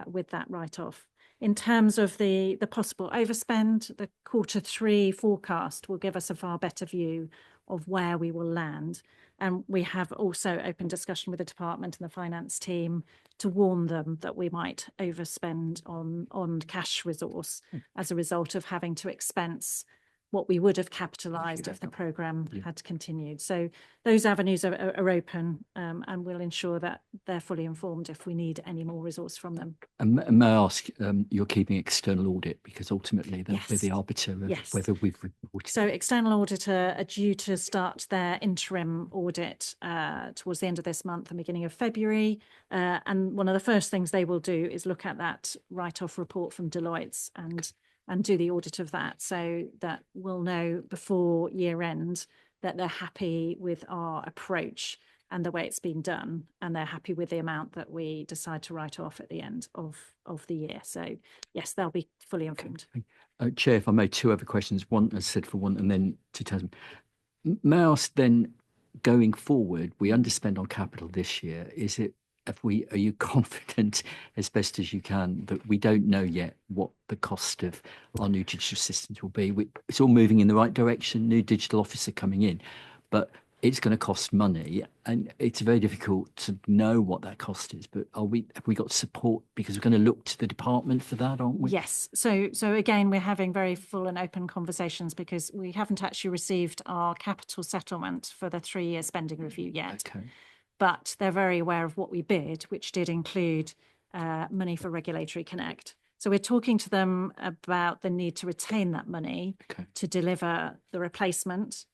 with that write-off. In terms of the possible overspend, the Q3 forecast will give us a far better view of where we will land. And we have also open discussion with the department and the finance team to warn them that we might overspend on cash resource as a result of having to expense what we would have capitalised if the programme had continued. So those avenues are open, and we'll ensure that they're fully informed if we need any more resource from them. And may I ask, you're keeping external audit because ultimately they'll be the arbiter of whether we've reported. So external auditor are due to start their interim audit towards the end of this month and beginning of February. And one of the first things they will do is look at that write-off report from Deloitte and do the audit of that, so that we'll know before year end that they're happy with our approach and the way it's been done, and they're happy with the amount that we decide to write off at the end of the year. So yes, they'll be fully informed. Chair, if I may, two other questions. One, as said, for one, and then to Tasman. May I ask then, going forward, we underspend on capital this year. Are you confident, as best as you can, that we don't know yet what the cost of our new digital systems will be? It's all moving in the right direction, new digital officer coming in, but it's going to cost money, and it's very difficult to know what that cost is. But have we got support, because we're going to look to the department for that, aren't we? Yes. So again, we're having very full and open conversations because we haven't actually received our capital settlement for the 3-year spending review yet. Okay. But they're very aware of what we bid, which did include money for Regulatory Connect. So we're talking to them about the need to retain that money to deliver the replacement,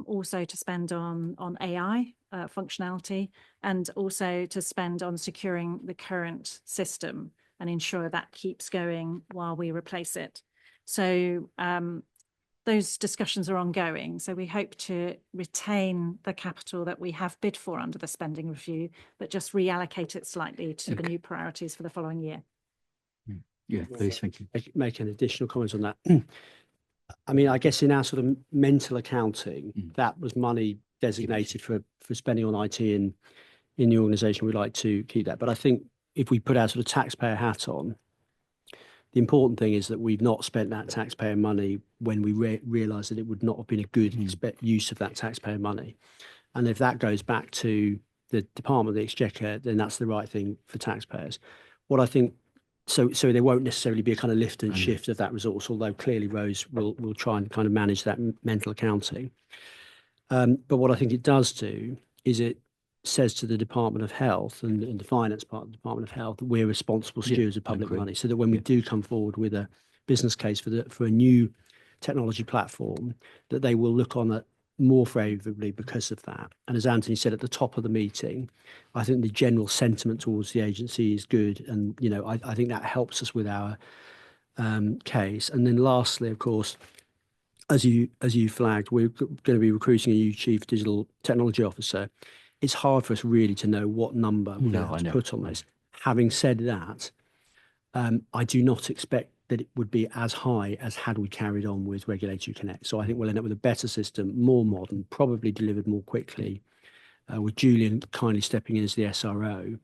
also to spend on AI functionality, and also to spend on securing the current system and ensure that keeps going while we replace it. So those discussions are ongoing. So we hope to retain the capital that we have bid for under the spending review, but just reallocate it slightly to the new priorities for the following year. Yeah, please, thank you. Make an additional comment on that. I mean, I guess in our sort of mental accounting, that was money designated for spending on IT in the organisation. We'd like to keep that. But I think if we put our sort of taxpayer hat on, the important thing is that we've not spent that taxpayer money when we realised that it would not have been a good use of that taxpayer money. And if that goes back to the Department of the Exchequer, then that's the right thing for taxpayers. What I think, so there won't necessarily be a kind of lift and shift of that resource, although clearly Rose will try and kind of manage that mental accounting. But what I think it does do is it says to the Department of Health and the finance part of the Department of Health that we're responsible stewards of public money, so that when we do come forward with a business case for a new technology platform, that they will look on it more favourably because of that. And as Anthony said at the top of the meeting, I think the general sentiment towards the agency is good, and I think that helps us with our case. And then lastly, of course, as you flagged, we're going to be recruiting a new Chief Digital Technology Officer. It's hard for us really to know what number we're going to have to put on this. Having said that, I do not expect that it would be as high as had we carried on with Regulatory Connect. So I think we'll end up with a better system, more modern, probably delivered more quickly, with Julian kindly stepping in as the SRO,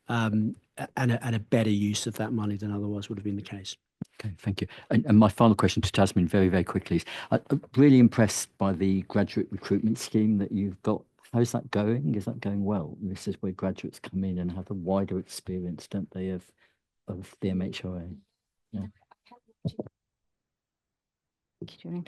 and a better use of that money than otherwise would have been the case. Okay, thank you. And my final question to Tasman, very, very quickly, is I'm really impressed by the graduate recruitment scheme that you've got. How's that going? Is that going well? This is where graduates come in and have a wider experience, don't they, of the MHRA? Yeah. Thank you, Julian.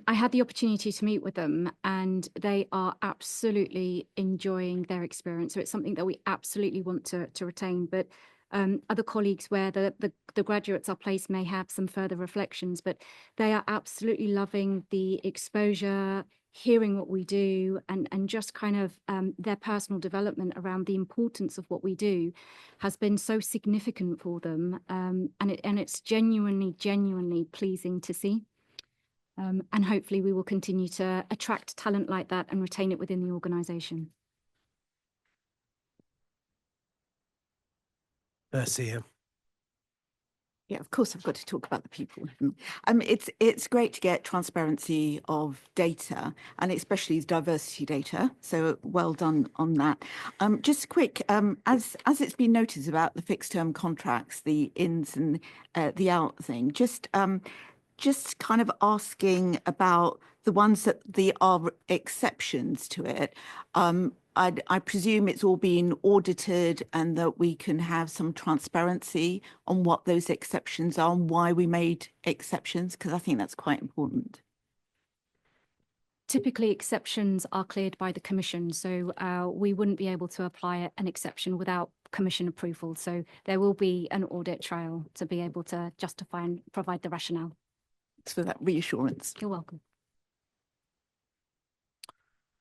I had the opportunity to meet with them, and they are absolutely enjoying their experience. So it's something that we absolutely want to retain. But other colleagues where the graduates are placed may have some further reflections, but they are absolutely loving the exposure, hearing what we do and just kind of their personal development around the importance of what we do has been so significant for them. And it's genuinely pleasing to see. And hopefully we will continue to attract talent like that and retain it within the organisation. Percy. Yeah, of course, I've got to talk about the people. It's great to get transparency of data, and especially diversity data. So well done on that. Just quick, as it's been noted about the fixed term contracts, the ins and the out thing. Just kind of asking about the ones that are exceptions to it. I presume it's all been audited and that we can have some transparency on what those exceptions are and why we made exceptions, because I think that's quite important. Typically, exceptions are cleared by the Commission, so we wouldn't be able to apply an exception without Commission approval. So there will be an audit trail to be able to justify and provide the rationale. Thanks for that reassurance. You're welcome.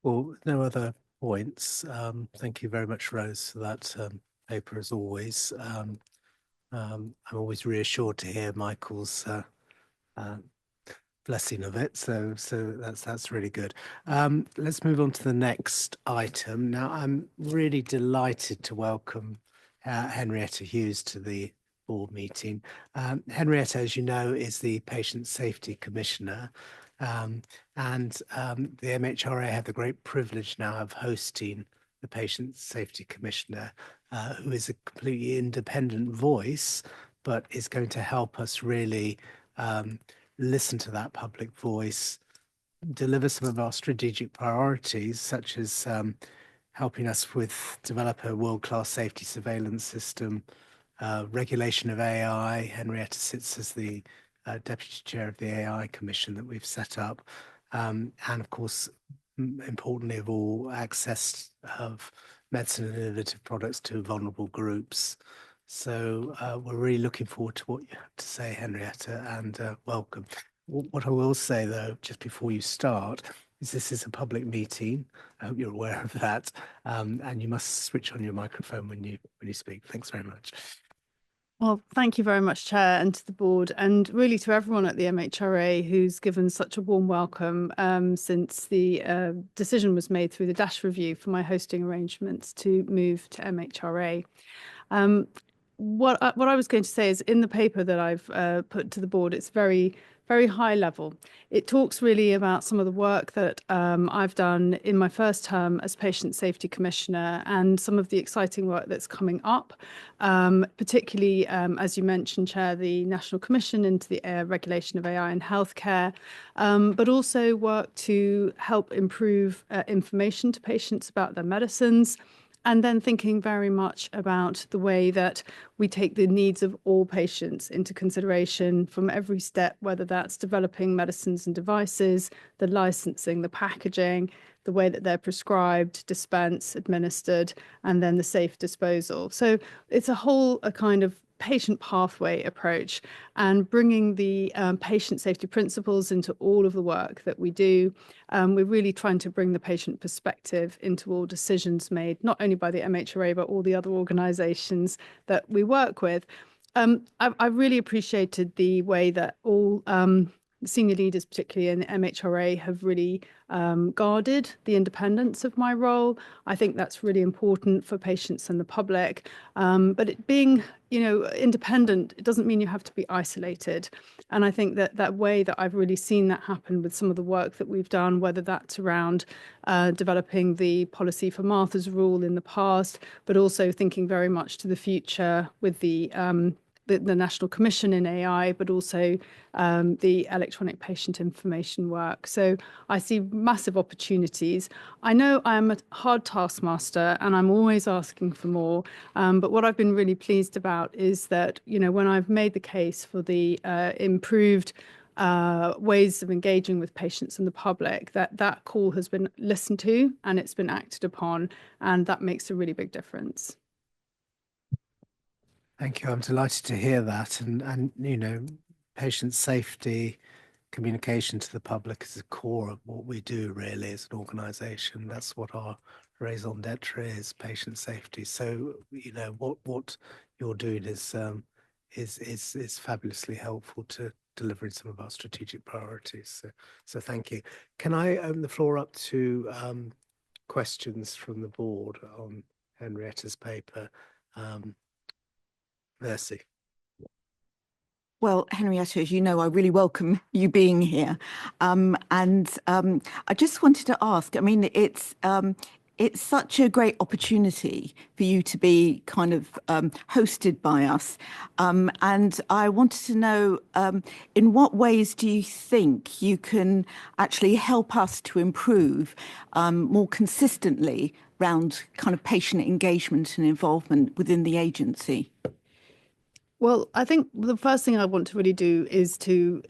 Well, no other points. Thank you very much, Rose, for that paper as always. I'm always reassured to hear Michael's blessing of it. So that's really good. Let's move on to the next item. Now, I'm really delighted to welcome Henrietta Hughes to the board meeting. Henrietta, as you know, is the Patient Safety Commissioner. And the MHRA have the great privilege now of hosting the Patient Safety Commissioner, who is a completely independent voice, but is going to help us really listen to that public voice, deliver some of our strategic priorities, such as helping us with develop a world-class safety surveillance system, regulation of AI. Henrietta sits as the Deputy Chair of the AI Commission that we've set up. And of course, importantly of all, access of medicine and innovative products to vulnerable groups. So we're really looking forward to what you have to say, Henrietta, and welcome. What I will say, though, just before you start, is this is a public meeting. I hope you're aware of that. And you must switch on your microphone when you speak. Thanks very much. Well, thank you very much, Chair, and to the board, and really to everyone at the MHRA who's given such a warm welcome since the decision was made through the DASH review for my hosting arrangements to move to MHRA. What I was going to say is in the paper that I've put to the board, it's very high level. It talks really about some of the work that I've done in my first term as Patient Safety Commissioner and some of the exciting work that's coming up, particularly, as you mentioned, Chair, the National Commission into the regulation of AI in healthcare, but also work to help improve information to patients about their medicines. And then thinking very much about the way that we take the needs of all patients into consideration from every step, whether that's developing medicines and devices, the licensing, the packaging, the way that they're prescribed, dispensed, administered, and then the safe disposal. So it's a kind of patient pathway approach and bringing the patient safety principles into all of the work that we do. We're really trying to bring the patient perspective into all decisions made, not only by the MHRA, but all the other organisations that we work with. I really appreciated the way that all senior leaders, particularly in the MHRA, have really guarded the independence of my role. I think that's really important for patients and the public. But it being, independent, it doesn't mean you have to be isolated. And I think that way that I've really seen that happen with some of the work that we've done, whether that's around developing the policy for Martha's Rule in the past, but also thinking very much to the future with the National Commission in AI, but also the electronic patient information work. So I see massive opportunities. I know I'm a hard taskmaster and I'm always asking for more. But what I've been really pleased about is that, when I've made the case for the improved ways of engaging with patients and the public, that call has been listened to and it's been acted upon, and that makes a really big difference. Thank you. I'm delighted to hear that. And patient safety communication to the public is the core of what we do really as an organisation. That's what our raison d'etre is, patient safety. So, you know, what you're doing is fabulously helpful to delivering some of our strategic priorities. So thank you. Can I open the floor up to questions from the board on Henrietta's paper? Mercy. Well, Henrietta, as you know, I really welcome you being here. I just wanted to ask, I mean, it's such a great opportunity for you to be kind of hosted by us. And I wanted to know, in what ways do you think you can actually help us to improve more consistently around kind of patient engagement and involvement within the agency? Well, I think the first thing I want to really do is to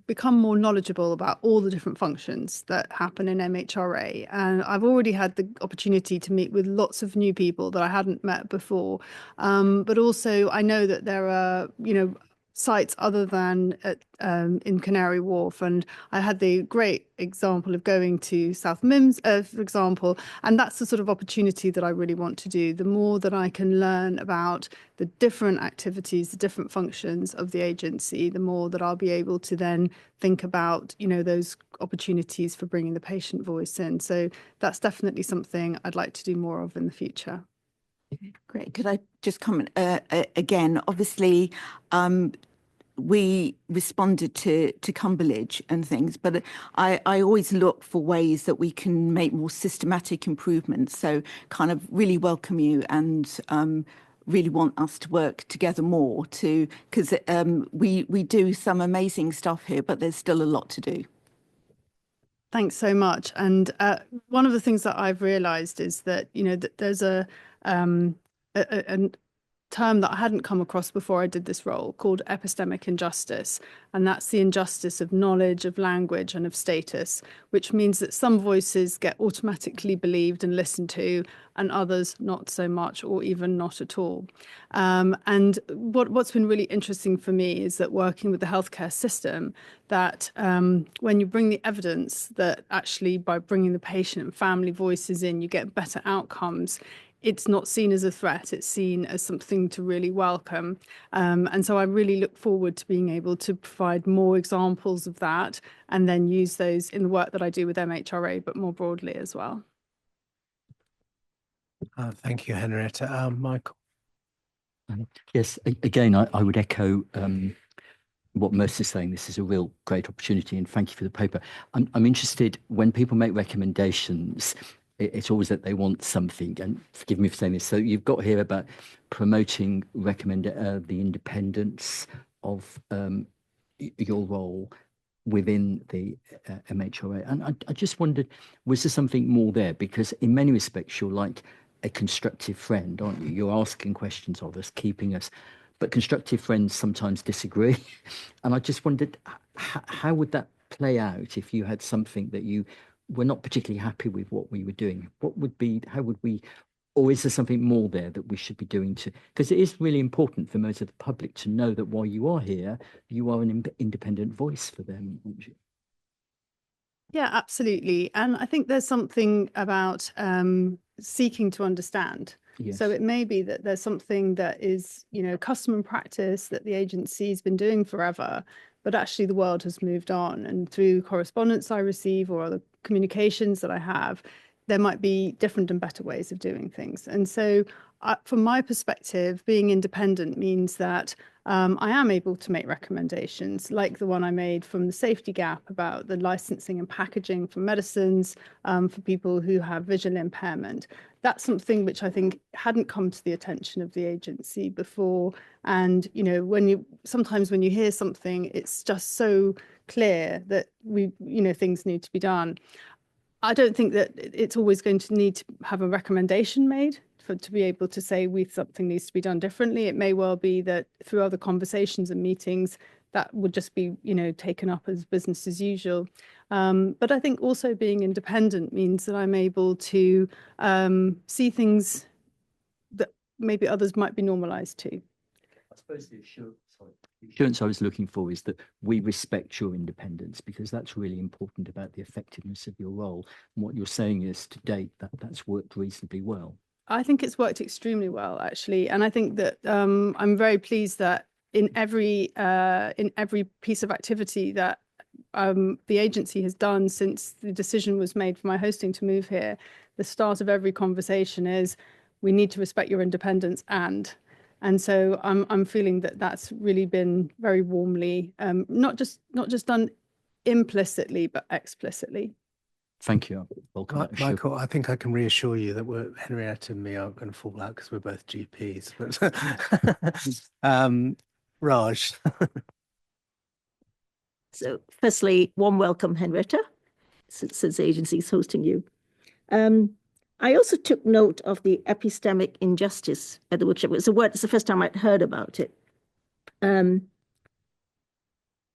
become more knowledgeable about all the different functions that happen in MHRA. And I've already had the opportunity to meet with lots of new people that I hadn't met before. But also I know that there are, you know, sites other than at, in Canary Wharf. And I had the great example of going to South Mims, for example, and that's the sort of opportunity that I really want to do. The more that I can learn about the different activities, the different functions of the agency, the more that I'll be able to then think about, you know, those opportunities for bringing the patient voice in. So that's definitely something I'd like to do more of in the future. Great. Could I just comment again? Obviously, we responded to Cumberledge and things, but I always look for ways that we can make more systematic improvements. So kind of really welcome you and really want us to work together more because we do some amazing stuff here, but there's still a lot to do. Thanks so much. And one of the things that I've realized is that, you know, that there's a term that I hadn't come across before I did this role called epistemic injustice. And that's the injustice of knowledge, of language, and of status, which means that some voices get automatically believed and listened to, and others not so much, or even not at all. And what's been really interesting for me is that working with the healthcare system, that when you bring the evidence that actually by bringing the patient and family voices in, you get better outcomes, it's not seen as a threat, it's seen as something to really welcome. And so I really look forward to being able to provide more examples of that and then use those in the work that I do with MHRA, but more broadly as well. Thank you, Henrietta. Michael. Yes, again, I would echo what Mercy's saying. This is a real great opportunity, and thank you for the paper. I'm interested when people make recommendations, it's always that they want something, and forgive me for saying this. So you've got here about promoting the independence of your role within the MHRA. And I just wondered, was there something more there? Because in many respects, you're like a constructive friend, aren't you? You're asking questions of us, keeping us, but constructive friends sometimes disagree. And I just wondered, how would that play out if you had something that you were not particularly happy with what we were doing? What would be, how would we, or is there something more there that we should be doing to, because it is really important for most of the public to know that while you are here, you are an independent voice for them, aren't you? Yeah, absolutely. And I think there's something about seeking to understand. Yes. So it may be that there's something that is, you know, custom and practice that the agency's been doing forever, but actually the world has moved on. And through correspondence I receive or other communications that I have, there might be different and better ways of doing things. And so from my perspective, being independent means that I am able to make recommendations like the one I made from the safety gap about the licensing and packaging for medicines for people who have visual impairment. That's something which I think hadn't come to the attention of the agency before. And, you know, sometimes when you hear something, it's just so clear that things need to be done. I don't think that it's always going to need to have a recommendation made to be able to say something needs to be done differently. It may well be that through other conversations and meetings that would just be, you know, taken up as business as usual. But I think also being independent means that I'm able to see things that maybe others might be normalized to. I suppose assurance I was looking for is that we respect your independence, because that's really important about the effectiveness of your role. And what you're saying is, to date, that's worked reasonably well. I think it's worked extremely well, actually, and I think that I'm very pleased that in every piece of activity that the agency has done since the decision was made for my hosting to move here, the start of every conversation is, we need to respect your independence, and so I'm feeling that that's really been very warmly, not just done implicitly, but explicitly. Thank you. Welcome, Michael, I think I can reassure you that Henrietta and me aren't going to fall out because we're both GPs. But Raj. So firstly, warm welcome, Henrietta, since the agency is hosting you. I also took note of the epistemic injustice at the workshop. It's the first time I'd heard about it.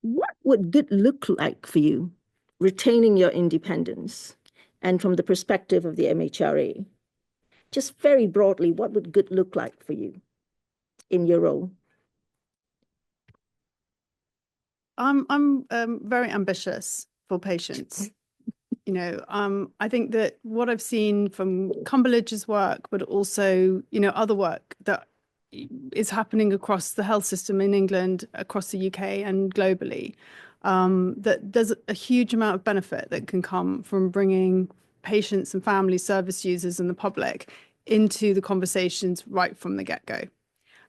What would good look like for you, retaining your independence, and from the perspective of the MHRA? Just very broadly, what would good look like for you in your role? I'm very ambitious for patients. You know, I think that what I've seen from Cumberledge's work, but also, you know, other work that is happening across the health system in England, across the UK and globally, that there's a huge amount of benefit that can come from bringing patients and family service users and the public into the conversations right from the get-go.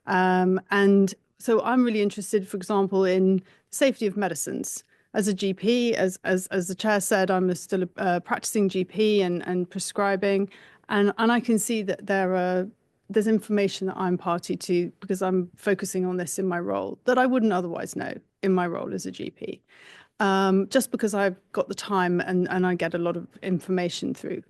And so I'm really interested, for example, in safety of medicines. As a GP, as the chair said, I'm still a practicing GP and prescribing, and I can see that there's information that I'm party to because I'm focusing on this in my role that I wouldn't otherwise know in my role as a GP. Just because I've got the time and I get a lot of information through.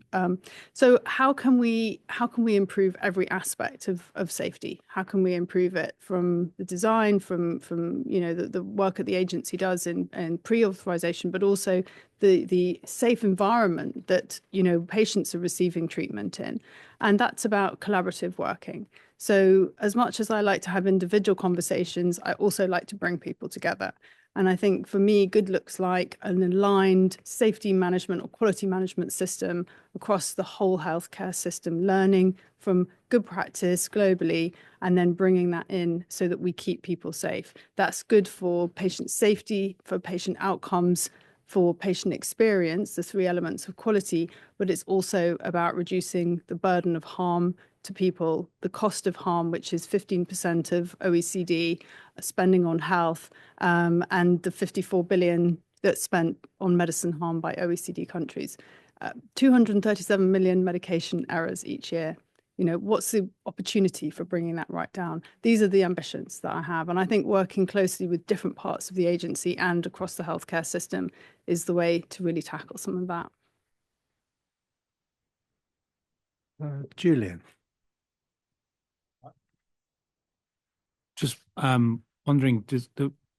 So how can we improve every aspect of safety? How can we improve it from the design, from you know the work that the agency does in pre-authorization, but also the safe environment that you know patients are receiving treatment in, and that's about collaborative working. So as much as I like to have individual conversations, I also like to bring people together. And I think for me, good looks like an aligned safety management or quality management system across the whole healthcare system, learning from good practice globally, and then bringing that in so that we keep people safe. That's good for patient safety, for patient outcomes, for patient experience, the three elements of quality, but it's also about reducing the burden of harm to people, the cost of harm, which is 15% of OECD spending on health, and the 54 billion that's spent on medicine harm by OECD countries. 237 million medication errors each year. You know, what's the opportunity for bringing that right down? These are the ambitions that I have. And I think working closely with different parts of the agency and across the healthcare system is the way to really tackle some of that. Julian. Just wondering,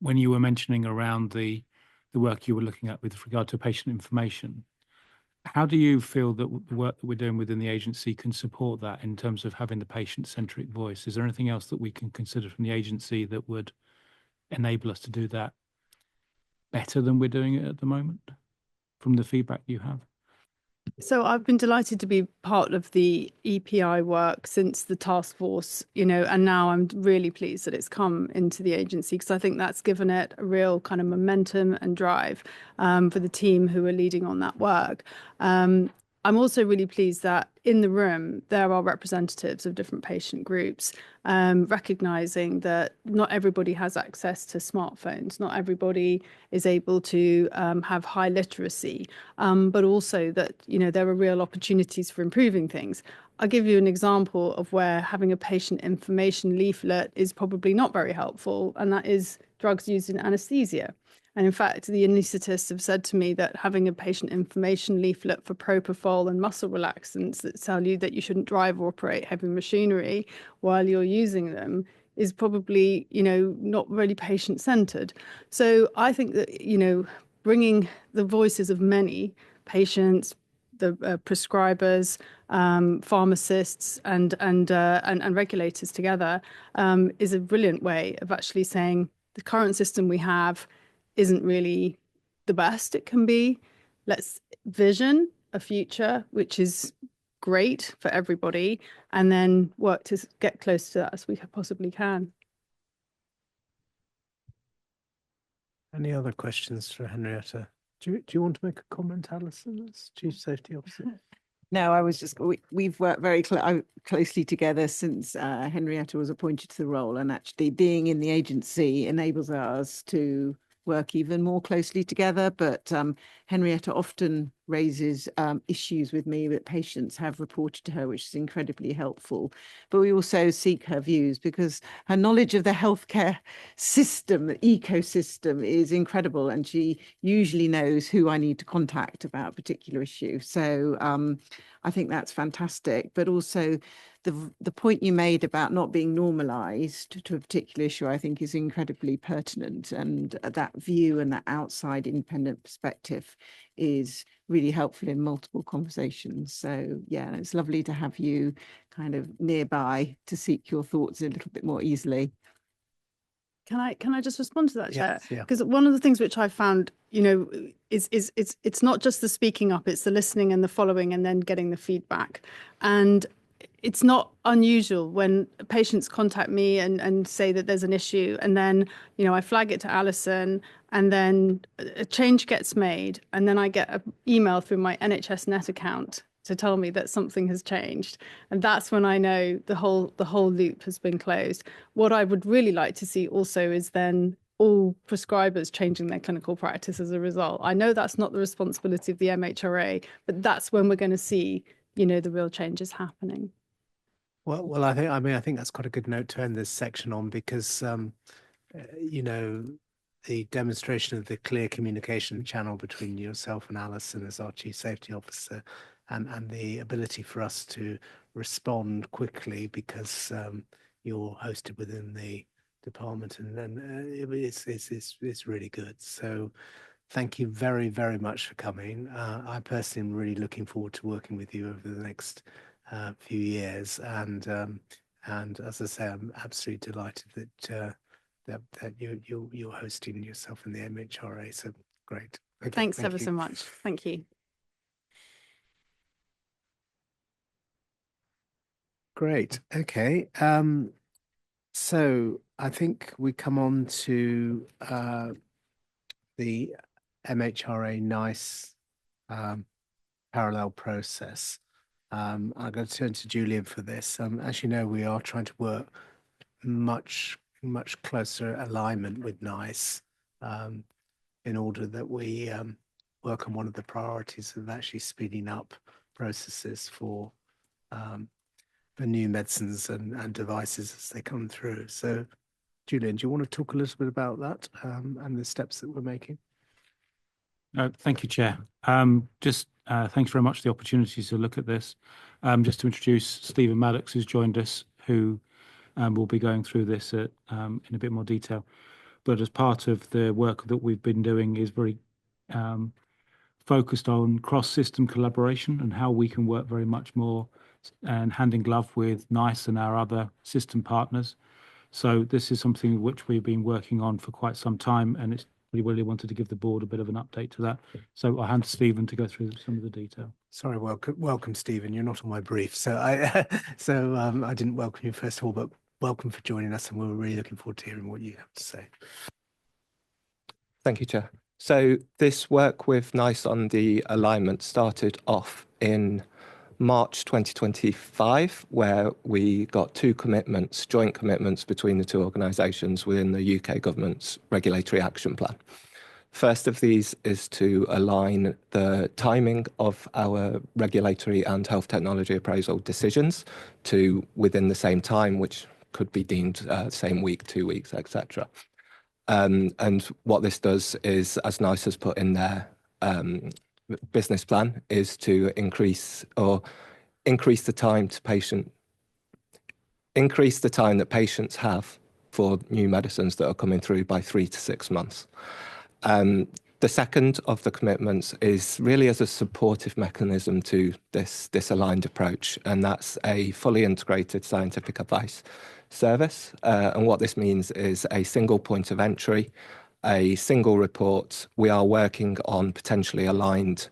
when you were mentioning around the work you were looking at with regard to patient information, how do you feel that the work that we're doing within the agency can support that in terms of having the patient-centric voice? Is there anything else that we can consider from the agency that would enable us to do that better than we're doing it at the moment, from the feedback you have? So I've been delighted to be part of the EPI work since the task force, you know, and now I'm really pleased that it's come into the agency because I think that's given it a real kind of momentum and drive for the team who are leading on that work. I'm also really pleased that in the room, there are representatives of different patient groups, recognizing that not everybody has access to smartphones, not everybody is able to have high literacy, but also that, you know, there are real opportunities for improving things. I'll give you an example of where having a patient information leaflet is probably not very helpful, and that is drugs used in anesthesia. And in fact, the anaesthetists have said to me that having a patient information leaflet for propofol and muscle relaxants that tell you that you shouldn't drive or operate heavy machinery while you're using them is probably, you know, not really patient-centered. So I think that, you know, bringing the voices of many patients, the prescribers, pharmacists, and regulators together is a brilliant way of actually saying, the current system we have isn't really the best it can be. Let's vision a future which is great for everybody, and then work to get close to that as we possibly can. Any other questions for Henrietta? Do you want to make a comment, Alison, as Chief Safety Officer? No, I was just, we've worked very closely together since Henrietta was appointed to the role, and actually being in the agency enables us to work even more closely together. But Henrietta often raises issues with me that patients have reported to her, which is incredibly helpful. But we also seek her views because her knowledge of the healthcare system, the ecosystem, is incredible, and she usually knows who I need to contact about a particular issue. So I think that's fantastic. But also the point you made about not being normalized to a particular issue, I think is incredibly pertinent. And that view and that outside independent perspective is really helpful in multiple conversations. So yeah, it's lovely to have you kind of nearby to seek your thoughts a little bit more easily. Can I just respond to that, Chair? Yes, yeah. Because one of the things which I found, you know, is it's not just the speaking up, it's the listening and the following and then getting the feedback. And it's not unusual when patients contact me and say that there's an issue, and then, you know, I flag it to Alison, and then a change gets made, and then I get an email through my NHS Net account to tell me that something has changed. And that's when I know the whole loop has been closed. What I would really like to see also is then all prescribers changing their clinical practice as a result. I know that's not the responsibility of the MHRA, but that's when we're going to see, you know, the real changes happening. Well, I think that's quite a good note to end this section on, because you know, the demonstration of the clear communication channel between yourself and Alison as our Chief Safety Officer, and the ability for us to respond quickly because you're hosted within the department, and then it's really good. So thank you very, very much for coming. I personally am really looking forward to working with you over the next few years, and as I say, I'm absolutely delighted that you're hosting yourself in the MHRA. So great. Okay, Thanks thank ever you. so much. Thank you. Great. Okay. So I think we come on to the MHRA NICE parallel process. I'm going to turn to Julian for this. As you know, we are trying to work much closer alignment with NICE in order that we work on one of the priorities of actually speeding up processes for new medicines and devices as they come through. So, Julian, do you want to talk a little bit about that and the steps that we're making? Thank you, Chair. Thanks very much for the opportunity to look at this. Just to introduce Stephen Maddox, who's joined us, who will be going through this in a bit more detail. But as part of the work that we've been doing is very focused on cross-system collaboration and how we can work very much more and hand in glove with NICE and our other system partners. So this is something which we've been working on for quite some time, and we really wanted to give the board a bit of an update to that. So I'll hand to Stephen to go through some of the detail. Sorry, welcome, Stephen. You're not on my brief, so I didn't welcome you first of all, but welcome for joining us, and we're really looking forward to hearing what you have to say. Thank you, Chair. So this work with NICE on the alignment started off in March 2025, where we got two commitments, joint commitments between the two organisations within the UK government's regulatory action plan. First of these is to align the timing of our regulatory and health technology appraisal decisions to within the same time, which could be deemed same week, 2 weeks, etc. And what this does is, as NICE has put in their business plan, is to increase the time that patients have for new medicines that are coming through by 3 to 6 months. The second of the commitments is really as a supportive mechanism to this aligned approach, and that's a fully integrated scientific advice service. And what this means is a single point of entry, a single report. We are working on potentially aligned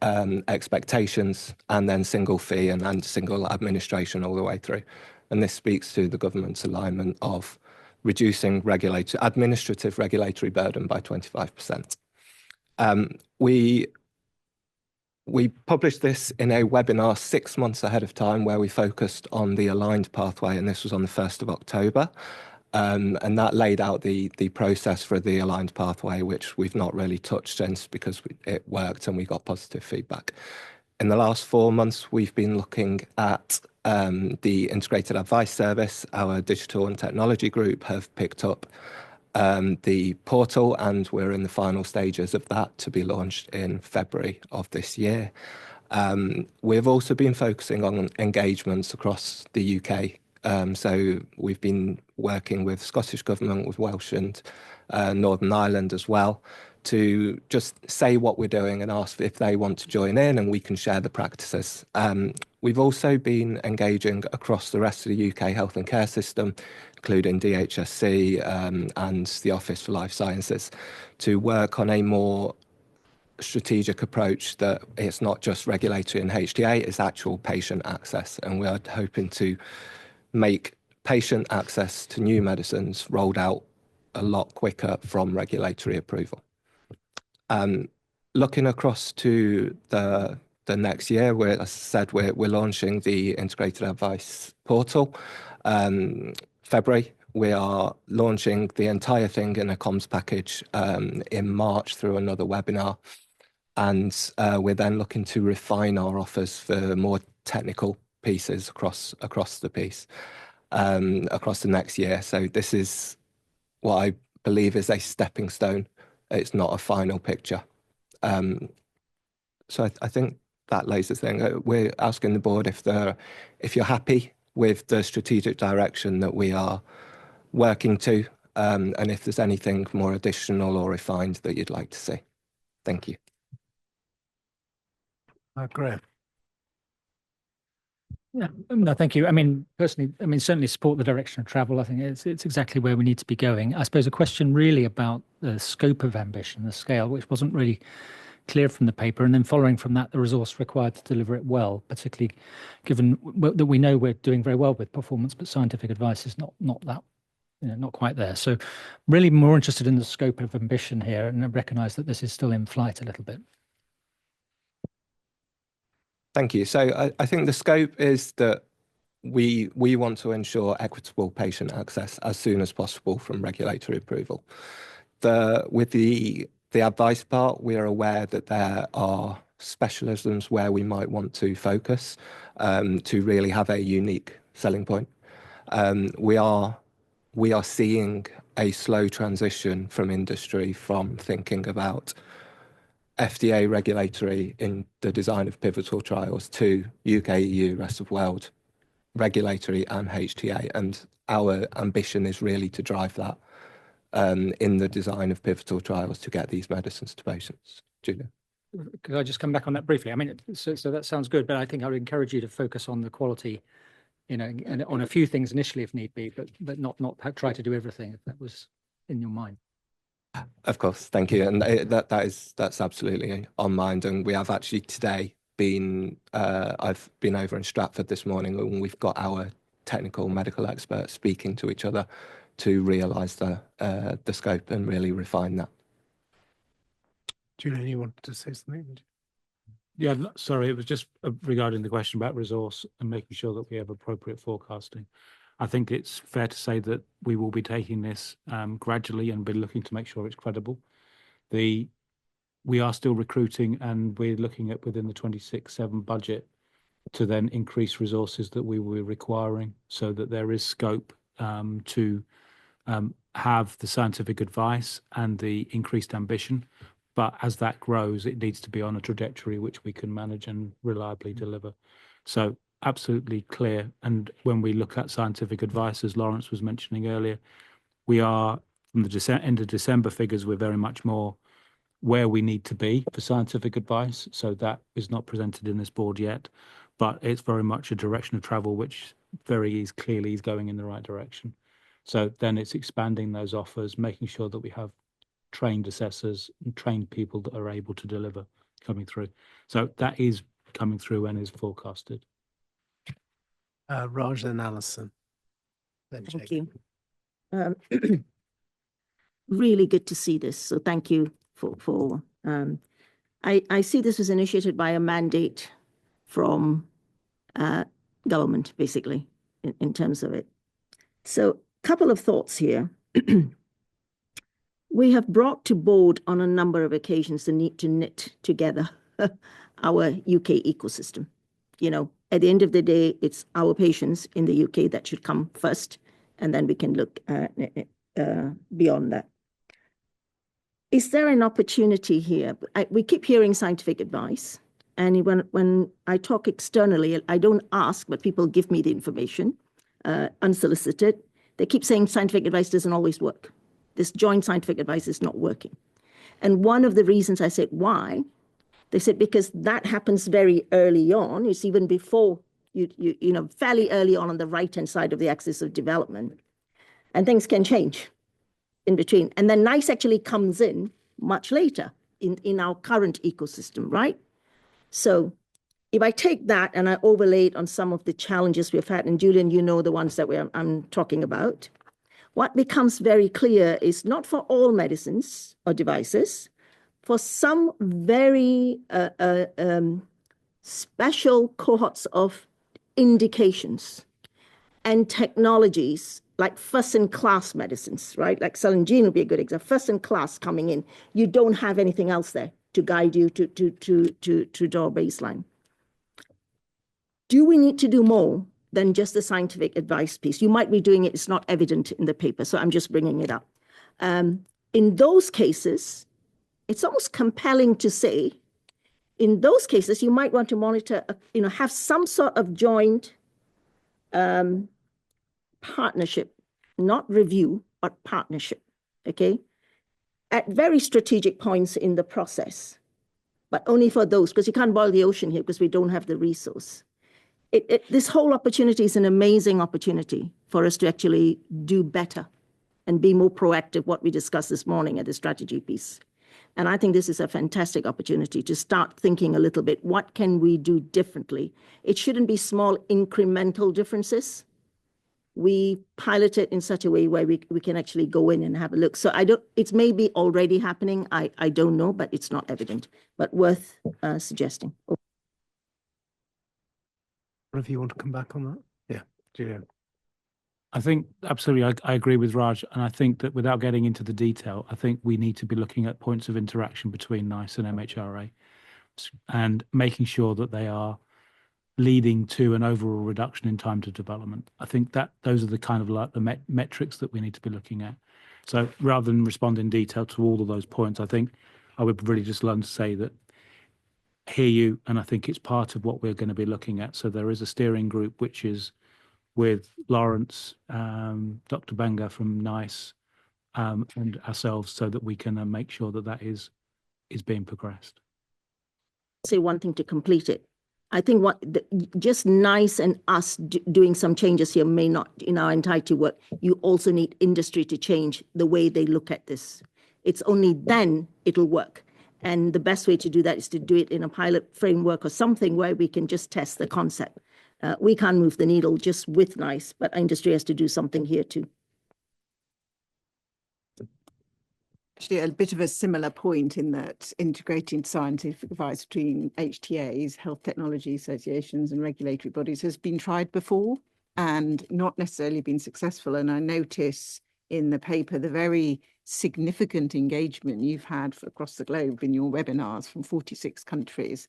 expectations, and then single fee and single administration all the way through. And this speaks to the government's alignment of reducing administrative regulatory burden by 25%. We published this in a webinar 6 months ahead of time where we focused on the aligned pathway, and this was on the 1st of October. And that laid out the process for the aligned pathway, which we've not really touched since because it worked and we got positive feedback. In the last 4 months, we've been looking at the integrated advice service. Our digital and technology group have picked up the portal, and we're in the final stages of that to be launched in February of this year. We've also been focusing on engagements across the UK. So we've been working with Scottish Government, with Welsh and Northern Ireland as well, to just say what we're doing and ask if they want to join in, and we can share the practices. We've also been engaging across the rest of the UK health and care system, including DHSC and the Office for Life Sciences, to work on a more strategic approach that it's not just regulatory and HTA, it's actual patient access. And we are hoping to make patient access to new medicines rolled out a lot quicker from regulatory approval. Looking across to the next year, as I said, we're launching the integrated advice portal. February, we are launching the entire thing in a comms package in March through another webinar. And we're then looking to refine our offers for more technical pieces across the piece, across the next year. So this is what I believe is a stepping stone. It's not a final picture. So I think that lays the thing. We're asking the board if you're happy with the strategic direction that we are working to, and if there's anything more additional or refined that you'd like to see. Thank you. Great. Yeah, no, thank you. I mean, personally, certainly support the direction of travel. I think it's exactly where we need to be going. I suppose a question really about the scope of ambition, the scale, which wasn't really clear from the paper, and then following from that, the resource required to deliver it well, particularly given that we know we're doing very well with performance, but scientific advice is not that, not quite there. So really more interested in the scope of ambition here, and I recognise that this is still in flight a little bit. Thank you. So I think the scope is that we want to ensure equitable patient access as soon as possible from regulatory approval. With the advice part, we are aware that there are specialisms where we might want to focus to really have a unique selling point. We are seeing a slow transition from industry from thinking about FDA regulatory in the design of pivotal trials to UK, EU, rest of world regulatory and HTA. And our ambition is really to drive that in the design of pivotal trials to get these medicines to patients. Julia. Could I just come back on that briefly? I mean, so that sounds good, but I think I would encourage you to focus on the quality, and on a few things initially if need be, but not try to do everything if that was in your mind. Of course, thank you, and that's absolutely on mind. And we have actually today been I've been over in Stratford this morning, and we've got our technical medical experts speaking to each other to realise the scope and really refine that. Julian, you wanted to say something? Yeah, sorry, it was just regarding the question about resource and making sure that we have appropriate forecasting. I think it's fair to say that we will be taking this gradually and be looking to make sure it's credible. We are still recruiting, and we're looking at within the 26/7 budget to then increase resources that we will be requiring, so that there is scope to have the scientific advice and the increased ambition. But as that grows, it needs to be on a trajectory which we can manage and reliably deliver. So absolutely clear. And when we look at scientific advice, as Lawrence was mentioning earlier, we are, from the end of December figures, we're very much more where we need to be for scientific advice. So that is not presented in this board yet, but it's very much a direction of travel which clearly is going in the right direction. So then it's expanding those offers, making sure that we have trained assessors and trained people that are able to deliver coming through. So that is coming through and is forecasted. Raj and Alison. Thank you. Really good to see this. So thank you for I see this was initiated by a mandate from government, basically, in terms of it. So a couple of thoughts here. We have brought to board on a number of occasions the need to knit together our UK ecosystem. You know, at the end of the day, it's our patients in the UK that should come first, and then we can look beyond that. Is there an opportunity here? We keep hearing scientific advice, and when I talk externally, I don't ask, but people give me the information unsolicited. They keep saying scientific advice doesn't always work. This joint scientific advice is not working. And one of the reasons I said why, they said because that happens very early on. It's even before you know, fairly early on the right-hand side of the axis of development, and things can change in between. And then NICE actually comes in much later in our current ecosystem, right? So if I take that and I overlay it on some of the challenges we've had, and Julian, you know the ones that I'm talking about, what becomes very clear is not for all medicines or devices, for some very special cohorts of indications and technologies, like first-in-class medicines, right? Like cell and gene would be a good example. First-in-class coming in, you don't have anything else there to guide you to draw a baseline. Do we need to do more than just the scientific advice piece? You might be doing it, it's not evident in the paper, so I'm just bringing it up. In those cases, it's almost compelling to say, in those cases, you might want to monitor, you know, have some sort of joint partnership, not review, but partnership, okay? At very strategic points in the process, but only for those, because you can't boil the ocean here because we don't have the resource. This whole opportunity is an amazing opportunity for us to actually do better and be more proactive, what we discussed this morning at the strategy piece. And I think this is a fantastic opportunity to start thinking a little bit, what can we do differently? It shouldn't be small incremental differences. We pilot it in such a way where we can actually go in and have a look. So it's maybe already happening. I don't know, but it's not evident, but worth suggesting. If you want to come back on that? Yeah, Julian. I think absolutely, I agree with Raj, and I think that without getting into the detail, I think we need to be looking at points of interaction between NICE and MHRA and making sure that they are leading to an overall reduction in time to development. I think that those are the kind of like the metrics that we need to be looking at. So rather than respond in detail to all of those points, I think I would really just learn to say that hear you, and I think it's part of what we're going to be looking at. So there is a steering group which is with Lawrence, Dr. Banga from NICE, and ourselves, so that we can make sure that that is being progressed. Say one thing to complete it. I think just NICE and us doing some changes here may not in our entirety work. You also need industry to change the way they look at this. It's only then it'll work. And the best way to do that is to do it in a pilot framework or something where we can just test the concept. We can't move the needle just with NICE, but industry has to do something here too. Actually, a bit of a similar point in that integrating scientific advice between HTAs, health technology associations, and regulatory bodies has been tried before and not necessarily been successful. And I notice in the paper the very significant engagement you've had across the globe in your webinars from 46 countries.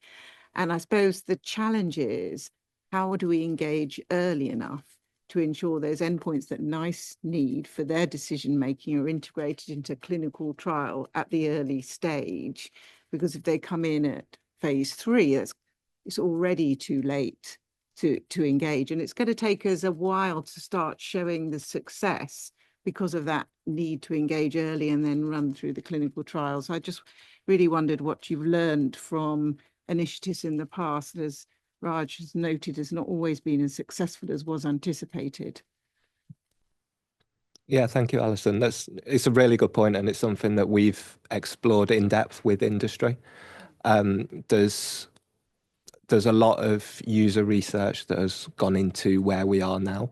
And I suppose the challenge is, how do we engage early enough to ensure those endpoints that NICE need for their decision-making are integrated into clinical trial at the early stage? Because if they come in at phase 3, it's already too late to engage. And it's going to take us a while to start showing the success because of that need to engage early and then run through the clinical trials. I just really wondered what you've learned from initiatives in the past, as Raj has noted, has not always been as successful as was anticipated. Yeah, thank you, Alison. It's a really good point, and it's something that we've explored in depth with industry. There's a lot of user research that has gone into where we are now,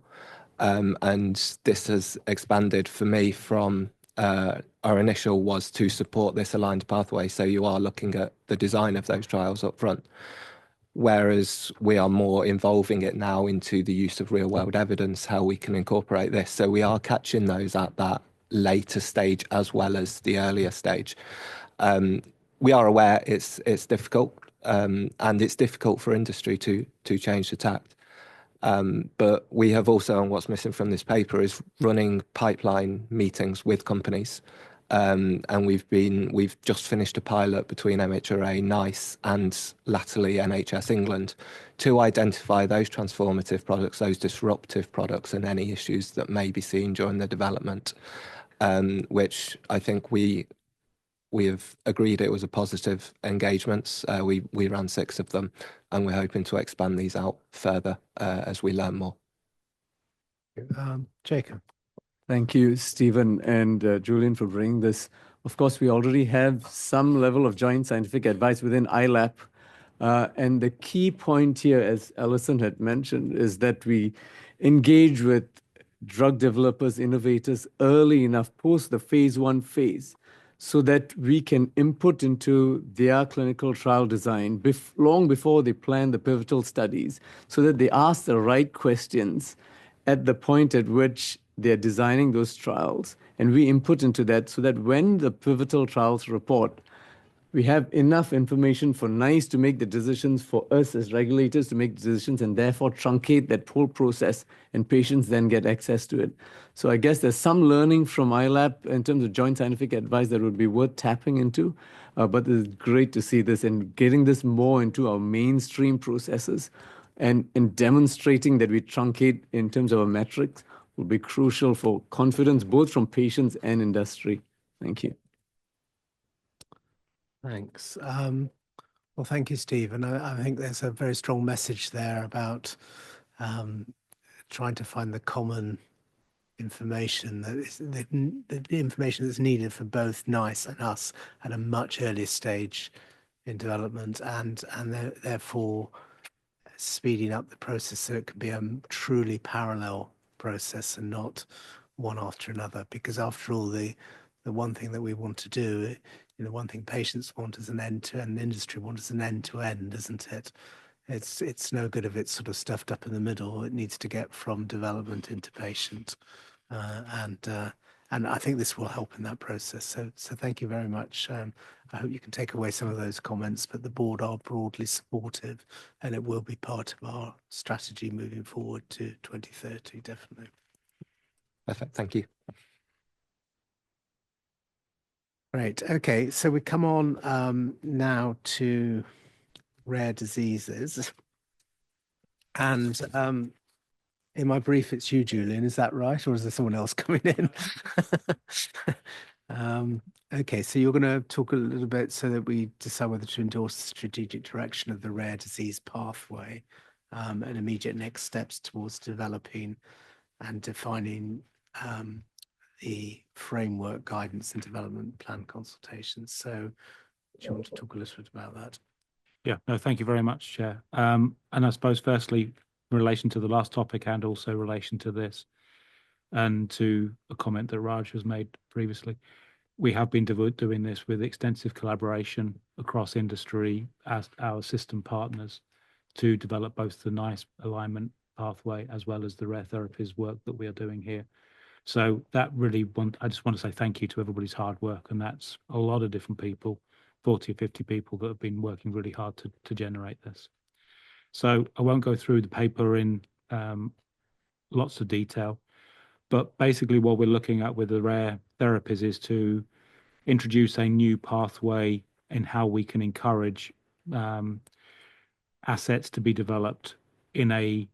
and this has expanded for me from our initial was to support this aligned pathway. So you are looking at the design of those trials up front, whereas we are more involving it now into the use of real world evidence, how we can incorporate this. So we are catching those at that later stage as well as the earlier stage. We are aware it's difficult, and it's difficult for industry to change the tact. But we have also, and what's missing from this paper, is running pipeline meetings with companies. And we've just finished a pilot between MHRA, NICE, and latterly NHS England to identify those transformative products, those disruptive products, and any issues that may be seen during the development, which I think we have agreed it was a positive engagement. We ran 6 of them, and we're hoping to expand these out further as we learn more. Jacob. Thank you, Stephen and Julian, for bringing this. Of course, we already have some level of joint scientific advice within ILAP. And the key point here, as Alison had mentioned, is that we engage with drug developers, innovators early enough, post the phase 1 phase, so that we can input into their clinical trial design long before they plan the pivotal studies, so that they ask the right questions at the point at which they're designing those trials. And we input into that so that when the pivotal trials report, we have enough information for NICE to make the decisions, for us as regulators to make decisions, and therefore truncate that whole process, and patients then get access to it. So I guess there's some learning from ILAP in terms of joint scientific advice that would be worth tapping into. But it's great to see this and getting this more into our mainstream processes, and demonstrating that we truncate in terms of our metrics will be crucial for confidence, both from patients and industry. Thank you. Thanks. Well, thank you, Steve. And I think there's a very strong message there about trying to find the common information that is the information that's needed for both NICE and us at a much earlier stage in development, and therefore speeding up the process so it can be a truly parallel process and not one after another. Because after all, the one thing that we want to do, one thing patients want is an end-to-end, industry wants an end-to-end, isn't it? It's no good if it's sort of stuffed up in the middle. It needs to get from development into patient, and I think this will help in that process. So thank you very much. I hope you can take away some of those comments, but the board are broadly supportive, and it will be part of our strategy moving forward to 2030, definitely. Perfect. Thank you. Great. Okay, so we come on now to rare diseases. And in my brief, it's you, Julian. Is that right? Or is there someone else coming in? Okay, so you're going to talk a little bit so that we decide whether to endorse the strategic direction of the rare disease pathway and immediate next steps towards developing and defining the framework, guidance and development plan consultations. So do you want to talk a little bit about that? Yeah, no, thank you very much, Chair. And I suppose firstly, in relation to the last topic and also relation to this, and to a comment that Raj has made previously, we have been doing this with extensive collaboration across industry as our system partners to develop both the NICE alignment pathway as well as the rare therapies work that we are doing here. So that really, I just want to say thank you to everybody's hard work, and that's a lot of different people, 40 or 50 people that have been working really hard to generate this. So I won't go through the paper in lots of detail, but basically what we're looking at with the rare therapies is to introduce a new pathway in how we can encourage assets to be developed in a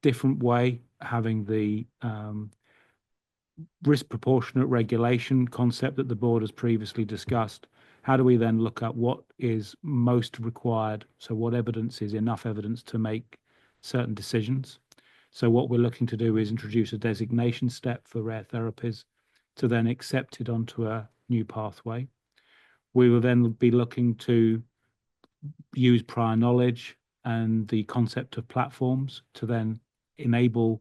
different way, having the risk proportionate regulation concept that the board has previously discussed, how do we then look at what is most required? So what evidence is enough evidence to make certain decisions? So what we're looking to do is introduce a designation step for rare therapies to then accept it onto a new pathway. We will then be looking to use prior knowledge and the concept of platforms to then enable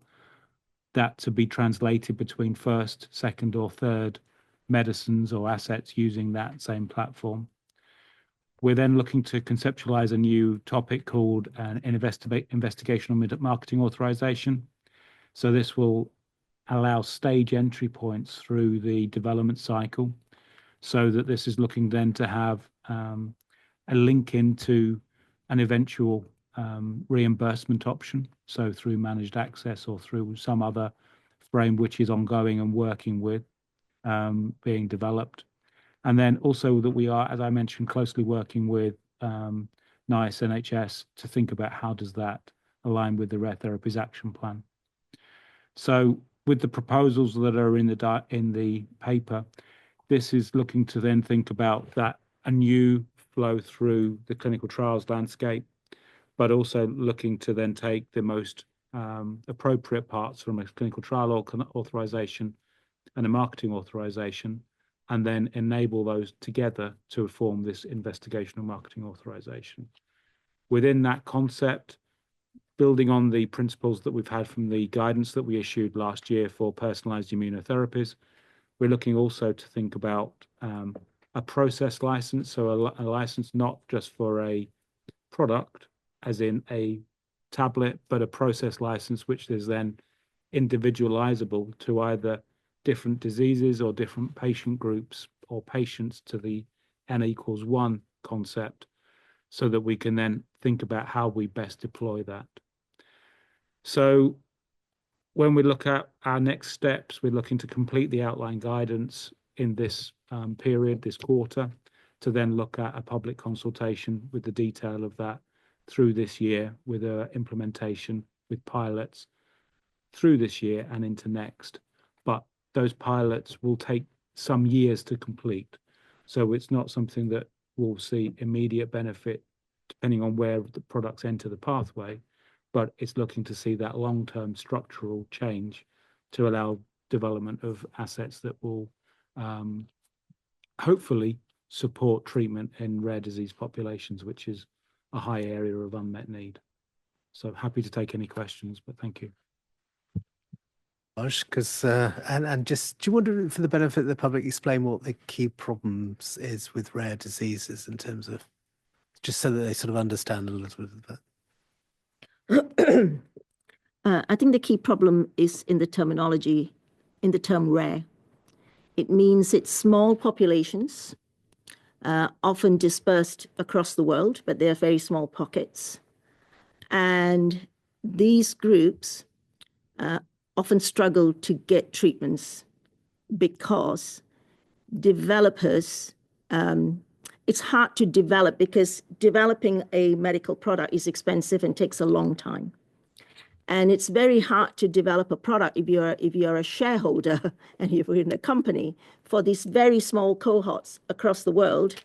that to be translated between first, second, or third medicines or assets using that same platform. We're then looking to conceptualize a new topic called an investigational marketing authorization. So this will allow stage entry points through the development cycle, so that this is looking then to have a link into an eventual reimbursement option, so through managed access or through some other frame which is ongoing and working with being developed. And then also that we are, as I mentioned, closely working with NICE, NHS to think about how does that align with the Rare Therapies Action Plan. So with the proposals that are in the paper, this is looking to then think about that a new flow through the clinical trials landscape, but also looking to then take the most appropriate parts from a clinical trial authorization and a marketing authorization, and then enable those together to form this investigational marketing authorization. Within that concept, building on the principles that we've had from the guidance that we issued last year for personalized immunotherapies, we're looking also to think about a process license, so a license not just for a product, as in a tablet, but a process license which is then individualizable to either different diseases or different patient groups or patients to the N=1 concept, so that we can then think about how we best deploy that. So when we look at our next steps, we're looking to complete the outline guidance in this period, this quarter, to then look at a public consultation with the detail of that through this year, with implementation with pilots through this year and into next. But those pilots will take some years to complete. So it's not something that will see immediate benefit depending on where the products enter the pathway, but it's looking to see that long-term structural change to allow development of assets that will hopefully support treatment in rare disease populations, which is a high area of unmet need. So happy to take any questions, but thank you. Because and just, do you want to, for the benefit of the public, explain what the key problems is with rare diseases in terms of, just so that they sort of understand a little bit of that? I think the key problem is in the terminology, in the term rare. It means it's small populations, often dispersed across the world, but they're very small pockets. And these groups often struggle to get treatments because developers, it's hard to develop because developing a medical product is expensive and takes a long time. And it's very hard to develop a product if you're a shareholder and you're in a company for these very small cohorts across the world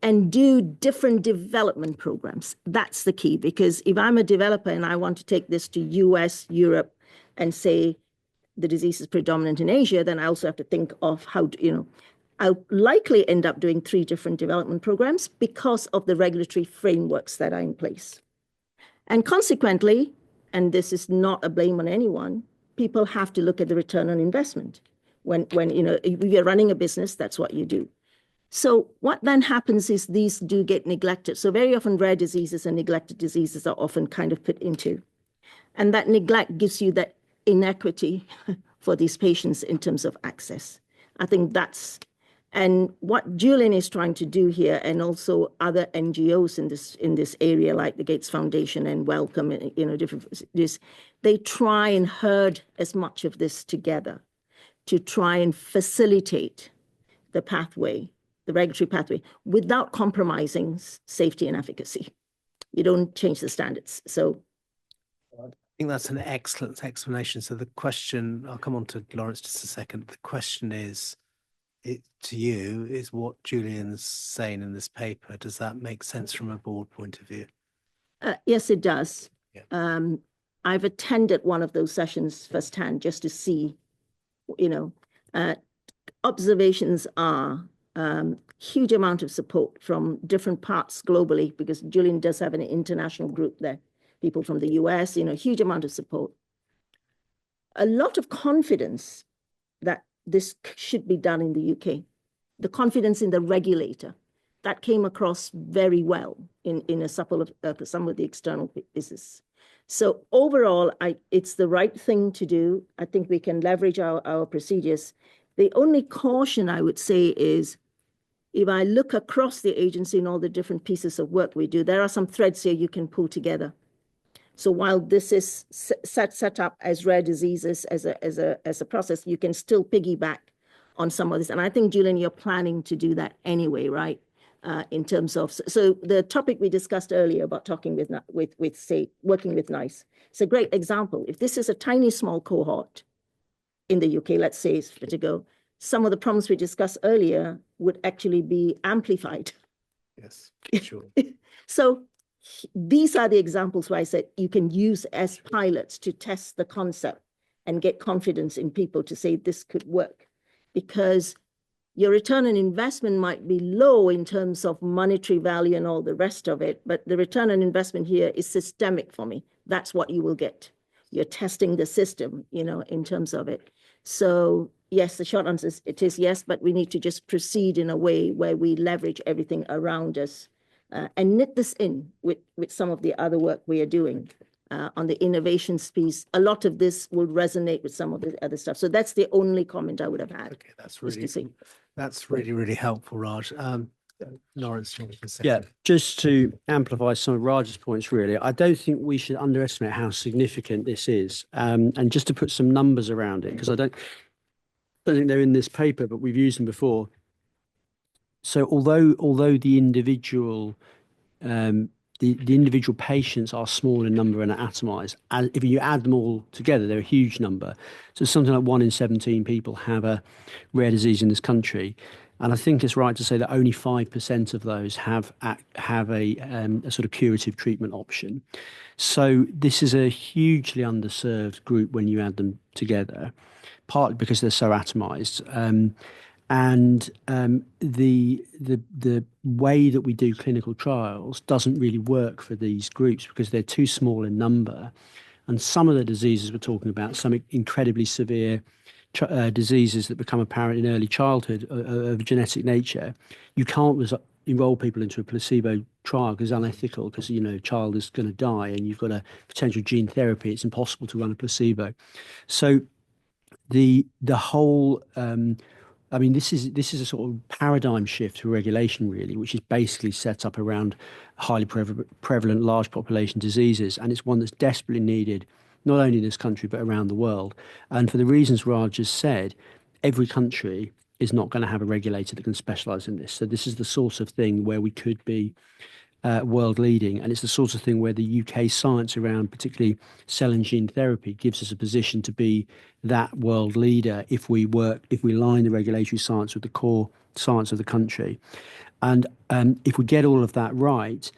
and do different development programs. That's the key, because if I'm a developer and I want to take this to US, Europe, and say the disease is predominant in Asia, then I also have to think of how to, I'll likely end up doing 3 different development programs because of the regulatory frameworks that are in place. And consequently, and this is not a blame on anyone, people have to look at the return on investment. When if you're running a business, that's what you do. So what then happens is these do get neglected. So very often rare diseases and neglected diseases are often kind of put into. And that neglect gives you that inequity for these patients in terms of access. I think that's, and what Julian is trying to do here, and also other NGOs in this area, like the Gates Foundation and Wellcome, they try and herd as much of this together to try and facilitate the pathway, the regulatory pathway, without compromising safety and efficacy. You don't change the standards. So I think that's an excellent explanation. So the question, I'll come on to Lawrence just a second. The question is to you is what Julian's saying in this paper. Does that make sense from a board point of view? Yes, it does. Yeah. I've attended one of those sessions firsthand just to see, observations are huge amount of support from different parts globally, because Julian does have an international group there, people from the US, huge amount of support. A lot of confidence that this should be done in the UK. The confidence in the regulator, that came across very well in a couple of some of the external pieces. So overall, it's the right thing to do. I think we can leverage our procedures. The only caution I would say is, if I look across the agency and all the different pieces of work we do, there are some threads here you can pull together. So while this is set up as rare diseases as a process, you can still piggyback on some of this. And I think, Julian, you're planning to do that anyway, right? In terms of, so the topic we discussed earlier about talking with say, working with NICE, it's a great example. If this is a tiny, small cohort in the UK, let's say, to go, some of the problems we discussed earlier would actually be amplified. Yes, sure. So these are the examples where I said you can use as pilots to test the concept and get confidence in people to say this could work, because your return on investment might be low in terms of monetary value and all the rest of it, but the return on investment here is systemic for me. That's what you will get. You're testing the system, in terms of it. So yes, the short answer is it is yes, but we need to just proceed in a way where we leverage everything around us and knit this in with some of the other work we are doing on the innovations piece. A lot of this will resonate with some of the other stuff. So that's the only comment I would have had. Okay, that's really helpful, Raj. Lawrence, you want to say? Yeah, just to amplify some of Raj's points, really, I don't think we should underestimate how significant this is. And just to put some numbers around it, because I don't think they're in this paper, but we've used them before. So although the individual the individual patients are small in number and are atomized, and if you add them all together, they're a huge number. So something like 1 in 17 people have a rare disease in this country. And I think it's right to say that only 5% of those have a sort of curative treatment option. So this is a hugely underserved group when you add them together, partly because they're so atomized. And the way that we do clinical trials doesn't really work for these groups because they're too small in number. And some of the diseases we're talking about, some incredibly severe diseases that become apparent in early childhood of genetic nature, you can't enroll people into a placebo trial because it's unethical, because a child is going to die and you've got a potential gene therapy. It's impossible to run a placebo. So the whole this is a sort of paradigm shift to regulation, really, which is basically set up around highly prevalent large population diseases, and it's one that's desperately needed not only in this country but around the world. And for the reasons Raj has said, every country is not going to have a regulator that can specialise in this. So this is the sort of thing where we could be world leading, and it's the sort of thing where the UK science around particularly cell and gene therapy gives us a position to be that world leader if we line the regulatory science with the core science of the country. And if we get all of that right,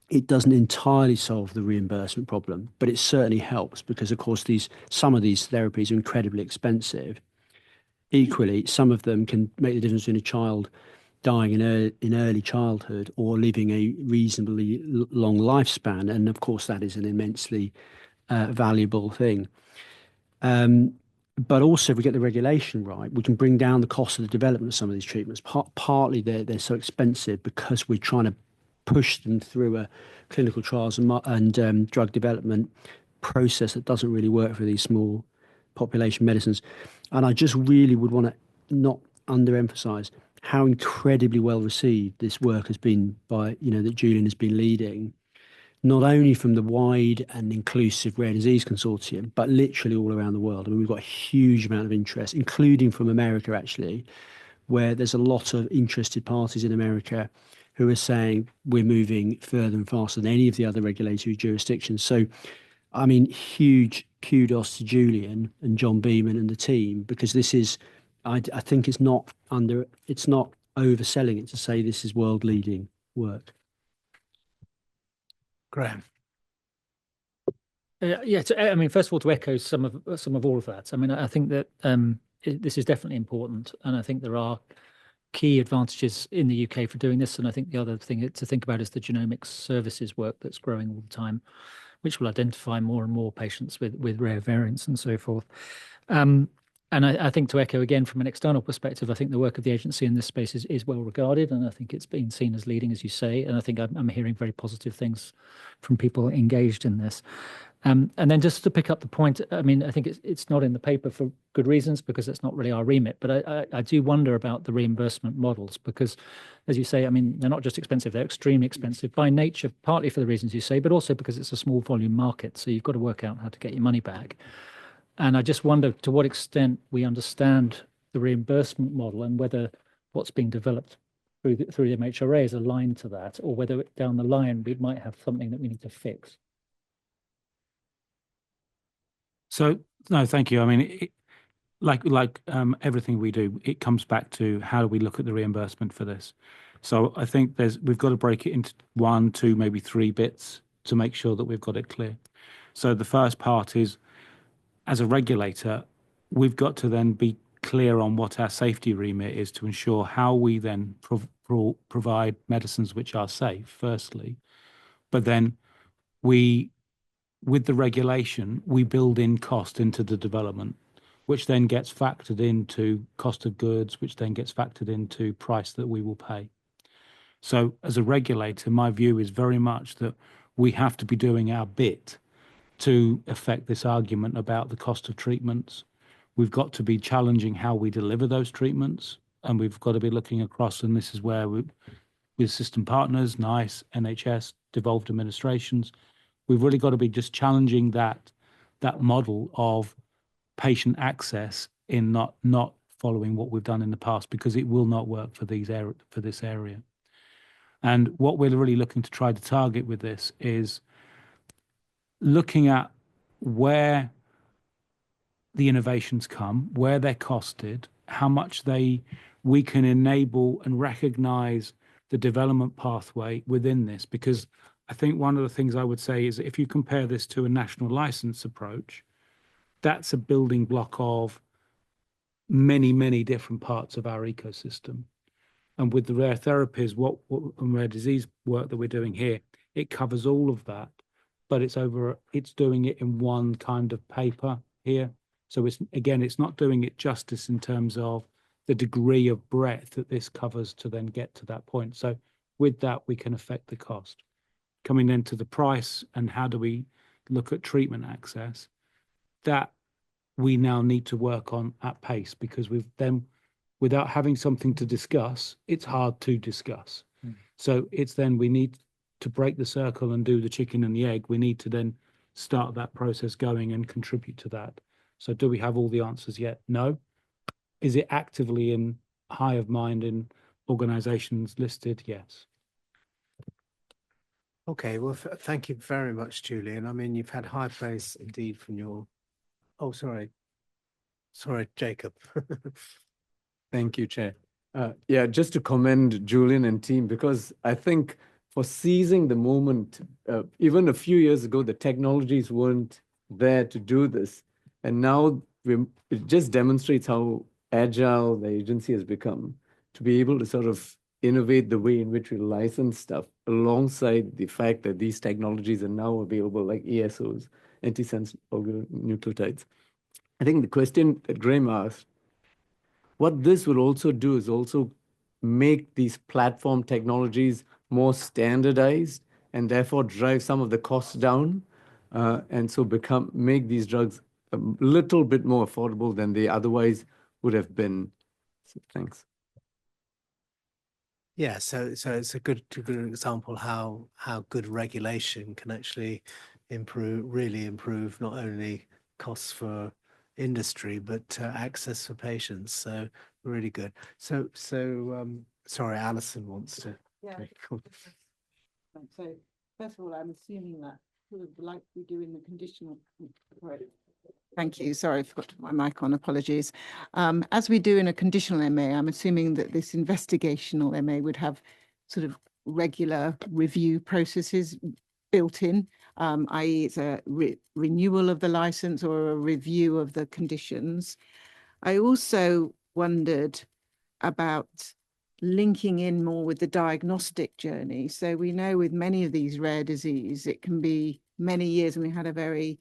it doesn't entirely solve the reimbursement problem, but it certainly helps because, of course, some of these therapies are incredibly expensive. Equally, some of them can make the difference between a child dying in early childhood or living a reasonably long lifespan. And of course, that is an immensely valuable thing. But also, if we get the regulation right, we can bring down the cost of the development of some of these treatments. Partly, they're so expensive because we're trying to push them through a clinical trials and drug development process that doesn't really work for these small population medicines. And I just really would want to not underemphasize how incredibly well received this work has been by, that Julian has been leading, not only from the wide and inclusive Rare Disease Consortium, but literally all around the world. I mean, we've got a huge amount of interest, including from America, actually, where there's a lot of interested parties in America who are saying we're moving further and faster than any of the other regulatory jurisdictions. So, I mean, huge kudos to Julian and John Beeman and the team, because this is, I think it's not overselling it to say this is world leading work. Graham. Yeah, I mean, first of all, to echo some of all of that. I mean, I think that this is definitely important, and I think there are key advantages in the UK for doing this. And I think the other thing to think about is the genomics services work that's growing all the time, which will identify more and more patients with rare variants and so forth. And I think, to echo again from an external perspective, I think the work of the agency in this space is well regarded, and I think it's been seen as leading, as you say. And I think I'm hearing very positive things from people engaged in this. And then just to pick up the point, I mean, I think it's not in the paper for good reasons, because it's not really our remit. But I do wonder about the reimbursement models, because, as you say, I mean, they're not just expensive, they're extremely expensive by nature, partly for the reasons you say, but also because it's a small volume market. So you've got to work out how to get your money back. And I just wonder to what extent we understand the reimbursement model, and whether what's being developed through the MHRA is aligned to that, or whether down the line we might have something that we need to fix. So, no, thank you. I mean, like everything we do, it comes back to how do we look at the reimbursement for this. So I think we've got to break it into 1, 2, maybe 3 bits to make sure that we've got it clear. So the first part is, as a regulator, we've got to then be clear on what our safety remit is to ensure how we then provide medicines which are safe, firstly. But then with the regulation, we build in cost into the development, which then gets factored into cost of goods, which then gets factored into price that we will pay. So as a regulator, my view is very much that we have to be doing our bit to affect this argument about the cost of treatments. We've got to be challenging how we deliver those treatments, and we've got to be looking across, and this is where with system partners, NICE, NHS, devolved administrations, we've really got to be just challenging that model of patient access in not following what we've done in the past, because it will not work for this area. And what we're really looking to try to target with this is looking at where the innovations come, where they're costed, how much we can enable and recognize the development pathway within this. Because I think one of the things I would say is, if you compare this to a national license approach, that's a building block of many, many different parts of our ecosystem. And with the rare therapies, and rare disease work that we're doing here, it covers all of that, but it's doing it in one kind of paper here. So it's not doing it justice in terms of the degree of breadth that this covers to then get to that point. So with that, we can affect the cost. Coming then to the price and how do we look at treatment access, that we now need to work on at pace, because without having something to discuss, it's hard to discuss. So it's then we need to break the circle and do the chicken and the egg. We need to then start that process going and contribute to that. So do we have all the answers yet? No. Is it actively in high of mind in organizations listed? Yes. Okay, well, thank you very much, Julian. I mean, you've had high praise indeed from your... Oh, sorry, Jacob. Thank you, Chair. Yeah, just to commend Julian and team, because I think for seizing the moment, even a few years ago, the technologies weren't there to do this. And now it just demonstrates how agile the agency has become to be able to sort of innovate the way in which we license stuff, alongside the fact that these technologies are now available, like ASOs, antisense oligonucleotides. I think the question that Graham asked, what this will also do is also make these platform technologies more standardized, and therefore drive some of the costs down, and so make these drugs a little bit more affordable than they otherwise would have been. So, thanks. Yeah, so it's a good example how good regulation can actually really improve not only costs for industry but access for patients. So really good. So sorry, Alison wants to. Yeah. So first of all, I'm assuming that like we do in the conditional, Thank you. Sorry, I forgot to put my mic on. Apologies. As we do in a conditional MA, I'm assuming that this investigational MA would have sort of regular review processes built in, i.e. it's a renewal of the license or a review of the conditions. I also wondered about linking in more with the diagnostic journey. So we know with many of these rare diseases, it can be many years, and we had a very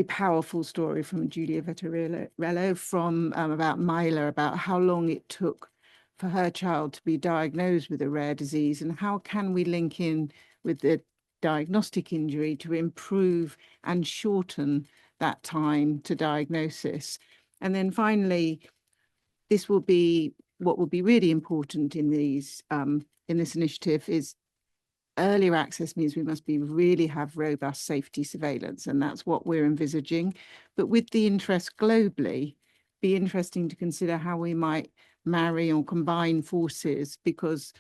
powerful story from Julia Vettorello from about Myla, about how long it took for her child to be diagnosed with a rare disease, and how can we link in with the diagnostic injury to improve and shorten that time to diagnosis. And then finally, this will be what will be really important in these in this initiative is earlier access means we must really have robust safety surveillance, and that's what we're envisaging. But with the interest globally, be interesting to consider how we might marry or combine forces, because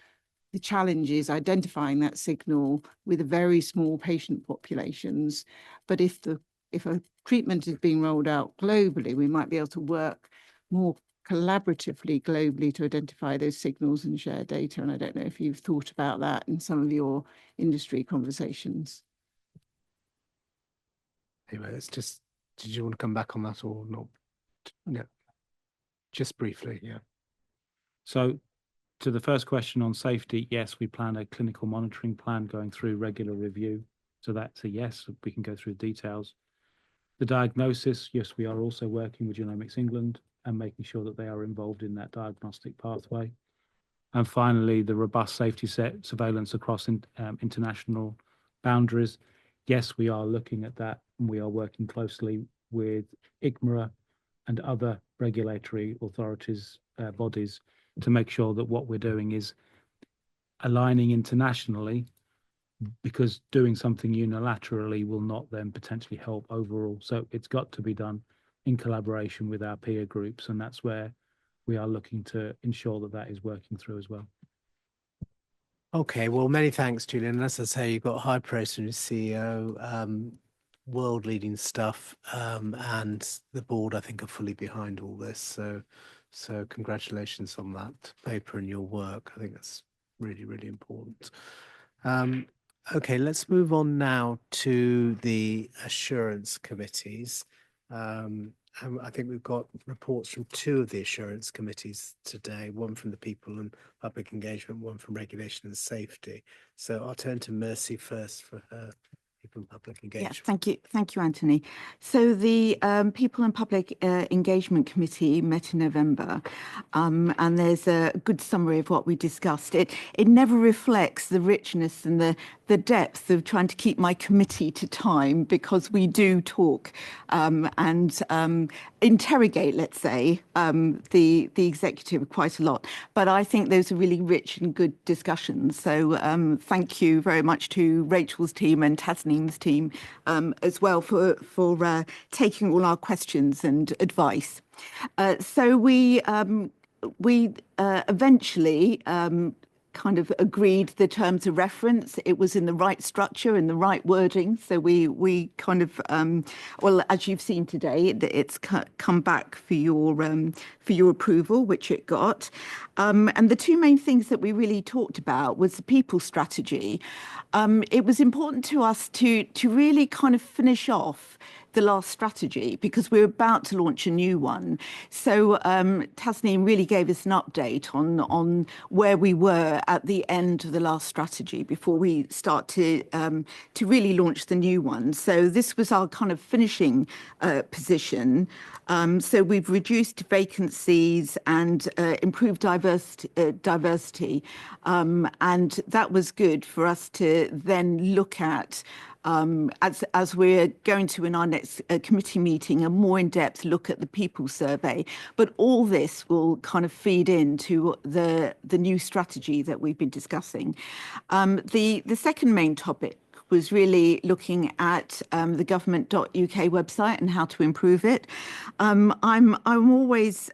the challenge is identifying that signal with very small patient populations. But if a treatment is being rolled out globally, we might be able to work more collaboratively globally to identify those signals and share data. And I don't know if you've thought about that in some of your industry conversations. Anyway, did you want to come back on that or not? Yeah, just briefly, yeah. So to the first question on safety, yes, we plan a clinical monitoring plan going through regular review. So that's a yes, we can go through the details. The diagnosis, yes, we are also working with Genomics England and making sure that they are involved in that diagnostic pathway. And finally, the robust safety surveillance across international boundaries. Yes, we are looking at that, and we are working closely with MHRA and other regulatory authorities, bodies, to make sure that what we're doing is aligning internationally, because doing something unilaterally will not then potentially help overall. So it's got to be done in collaboration with our peer groups, and that's where we are looking to ensure that that is working through as well. Okay, well, many thanks, Julian. As I say, you've got high praise from your CEO, world-leading stuff, and the board, I think, are fully behind all this. So congratulations on that paper and your work. I think that's really, really important. Okay, let's move on now to the assurance committees. I think we've got reports from two of the assurance committees today, one from the People and Public Engagement, one from Regulation and Safety. So I'll turn to Mercy first for her People and Public Engagement. Yeah, thank you, Anthony. So the People and Public Engagement Committee met in November, and there's a good summary of what we discussed. It never reflects the richness and the depth of trying to keep my committee to time, because we do talk and interrogate, let's say, the executive quite a lot. But I think those are really rich and good discussions. So thank you very much to Rachel's team and Tasneem's team as well for taking all our questions and advice. So we eventually kind of agreed the terms of reference. It was in the right structure and the right wording. So we kind of, well, as you've seen today, it's come back for your approval, which it got. And the two main things that we really talked about was the people strategy. It was important to us to really kind of finish off the last strategy, because we're about to launch a new one. So Tasneem really gave us an update on where we were at the end of the last strategy before we start to really launch the new one. So this was our kind of finishing position. So we've reduced vacancies and improved diversity. And that was good for us to then look at, as we're going to in our next committee meeting, a more in-depth look at the people survey. But all this will kind of feed into the new strategy that we've been discussing. The second main topic was really looking at the government.uk website and how to improve it. I'm always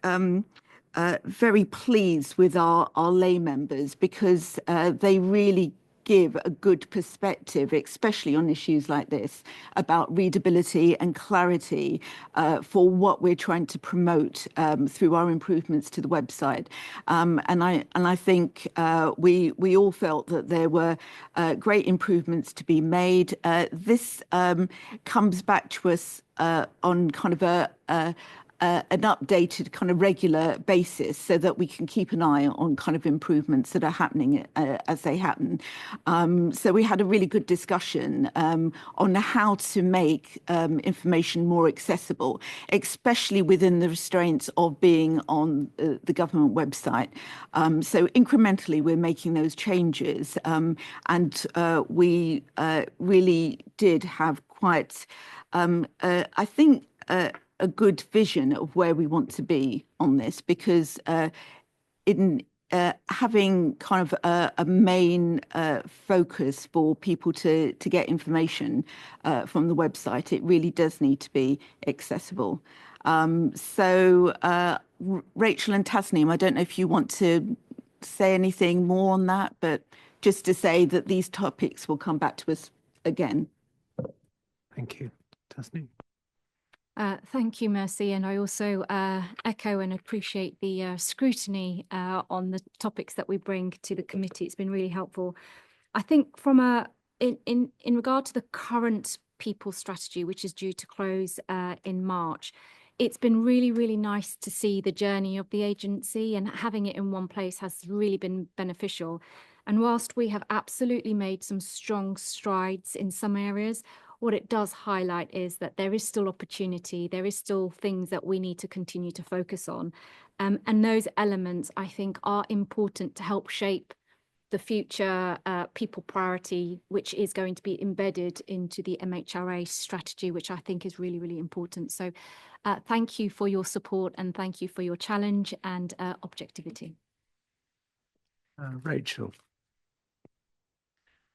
very pleased with our lay members, because they really give a good perspective, especially on issues like this, about readability and clarity for what we're trying to promote through our improvements to the website. And I think we all felt that there were great improvements to be made. This comes back to us on kind of an updated kind of regular basis so that we can keep an eye on kind of improvements that are happening as they happen. So we had a really good discussion on how to make information more accessible, especially within the restraints of being on the government website. So incrementally, we're making those changes. And we really did have quite, I think, a good vision of where we want to be on this, because in having kind of a main focus for people to get information from the website, it really does need to be accessible. So Rachel and Tasneem, I don't know if you want to say anything more on that, but just to say that these topics will come back to us again. Thank you. Tasneem. Thank you, Mercy. And I also echo and appreciate the scrutiny on the topics that we bring to the committee. It's been really helpful. I think from in regard to the current people strategy, which is due to close in March, it's been really, really nice to see the journey of the agency, and having it in one place has really been beneficial. And whilst we have absolutely made some strong strides in some areas, what it does highlight is that there is still opportunity, there is still things that we need to continue to focus on. And those elements, I think, are important to help shape the future people priority, which is going to be embedded into the MHRA strategy, which I think is really, really important. So thank you for your support, and thank you for your challenge and objectivity. Rachel.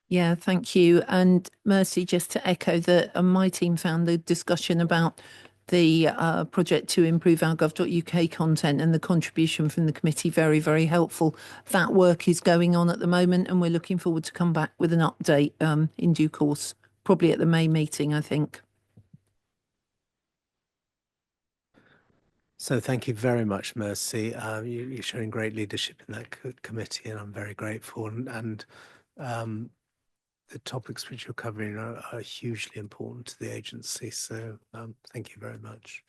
Yeah, thank you. And Mercy, just to echo that my team found the discussion about the project to improve our gov.uk content and the contribution from the committee very, very helpful. That work is going on at the moment, and we're looking forward to come back with an update in due course, probably at the May meeting, I think. So thank you very much, Mercy. You're showing great leadership in that committee, and I'm very grateful. And the topics which you're covering are hugely important to the agency. So thank you very much.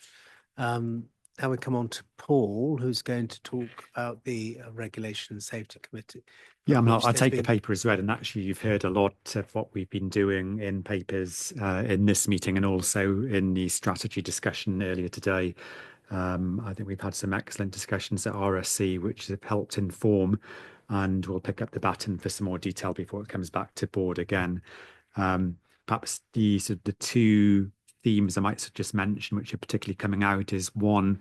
Now we come on to Paul, who's going to talk about the Regulation and Safety Committee. Yeah, I'll take the paper as read, and actually you've heard a lot of what we've been doing in papers in this meeting and also in the strategy discussion earlier today. I think we've had some excellent discussions at RSC, which have helped inform, and we'll pick up the baton for some more detail before it comes back to board again. Perhaps the two themes I might just mention, which are particularly coming out, is one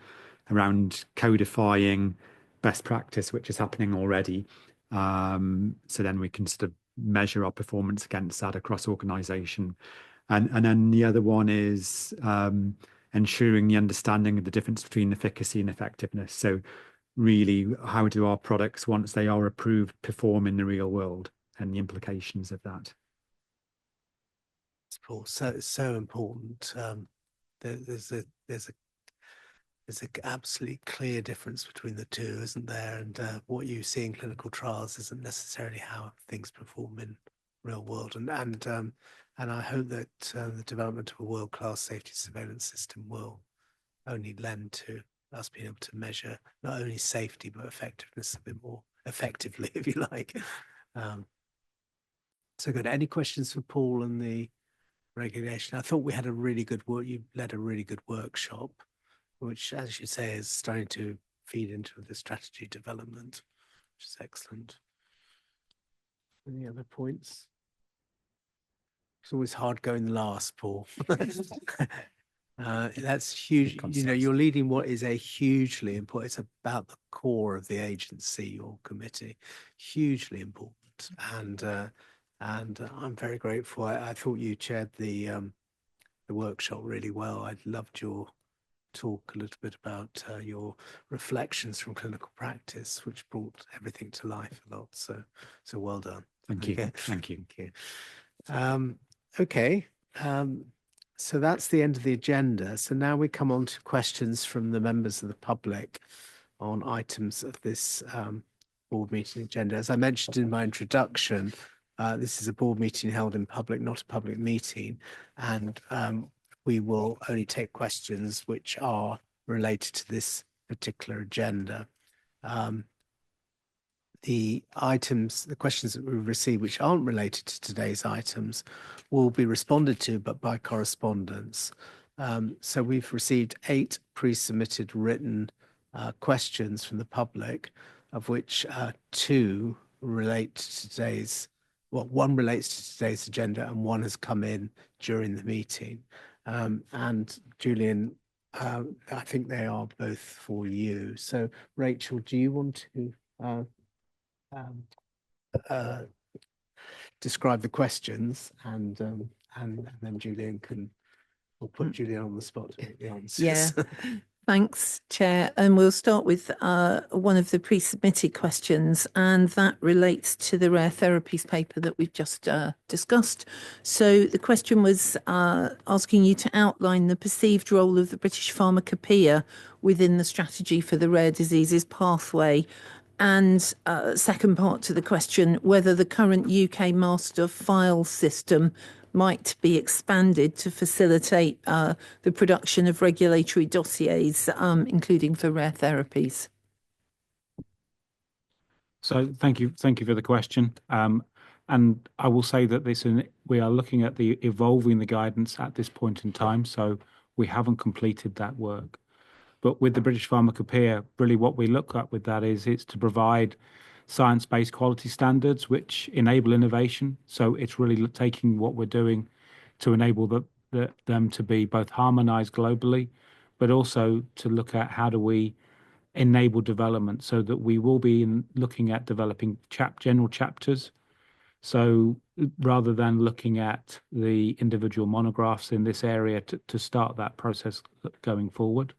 around codifying best practice, which is happening already. So then we can sort of measure our performance against that across organisation. And then the other one is ensuring the understanding of the difference between efficacy and effectiveness. So really, how do our products, once they are approved, perform in the real world, and the implications of that? Paul, so important. There's an absolutely clear difference between the two, isn't there? And what you see in clinical trials isn't necessarily how things perform in real world. And I hope that the development of a world-class safety surveillance system will only lend to us being able to measure not only safety but effectiveness a bit more effectively, if you like. So good. Any questions for Paul and the regulation? I thought we had a really good work. You led a really good workshop, which, as you say, is starting to feed into the strategy development, which is excellent. Any other points? It's always hard going last, Paul. That's huge. You know, you're leading what is a hugely important, it's about the core of the agency or committee, hugely important. And I'm very grateful. I thought you chaired the workshop really well. I loved your talk a little bit about your reflections from clinical practice, which brought everything to life a lot. So well done. Thank you. Okay. Thank you. Thank you. Okay. So that's the end of the agenda. So now we come on to questions from the members of the public on items of this board meeting agenda. As I mentioned in my introduction, this is a board meeting held in public, not a public meeting, and we will only take questions which are related to this particular agenda. The questions that we receive which aren't related to today's items will be responded to, but by correspondence. So we've received 8 pre-submitted written questions from the public, of which 2 relate to today's, well, 1 relates to today's agenda and 1 has come in during the meeting. And Julian, I think they are both for you. So Rachel, do you want to describe the questions, and then Julian we'll put Julian on the spot to get the answers. Yeah, thanks, Chair. And we'll start with one of the pre-submitted questions, and that relates to the rare therapies paper that we've just discussed. So the question was asking you to outline the perceived role of the British Pharmacopoeia within the strategy for the rare diseases pathway. And second part to the question, whether the current UK master file system might be expanded to facilitate the production of regulatory dossiers, including for rare therapies. So thank you for the question. And I will say that we are looking at evolving the guidance at this point in time, so we haven't completed that work. But with the British Pharmacopoeia, really what we look at with that is it's to provide science-based quality standards which enable innovation. So it's really taking what we're doing to enable them to be both harmonized globally, but also to look at how do we enable development so that we will be looking at developing general chapters. So rather than looking at the individual monographs in this area to start that process going forward.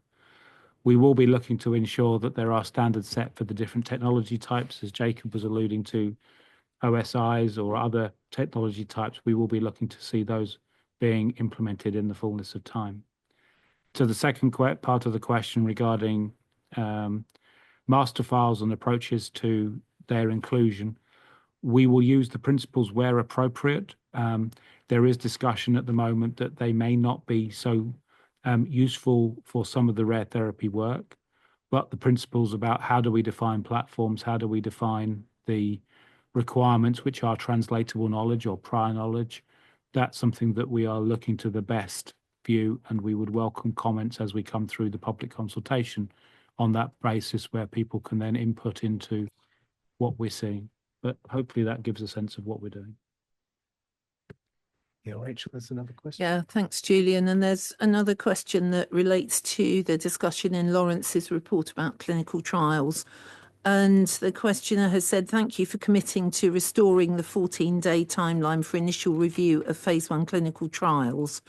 We will be looking to ensure that there are standards set for the different technology types, as Jacob was alluding to, OSIs or other technology types. We will be looking to see those being implemented in the fullness of time. To the second part of the question regarding master files and approaches to their inclusion, we will use the principles where appropriate. There is discussion at the moment that they may not be so useful for some of the rare therapy work, but the principles about how do we define platforms, how do we define the requirements which are translatable knowledge or prior knowledge, that's something that we are looking to the best view, and we would welcome comments as we come through the public consultation on that basis where people can then input into what we're seeing. But hopefully that gives a sense of what we're doing. Yeah, Rachel, there's another question. Yeah, thanks, Julian. And there's another question that relates to the discussion in Lawrence's report about clinical trials. And the questioner has said, thank you for committing to restoring the 14-day timeline for initial review of phase 1 clinical trials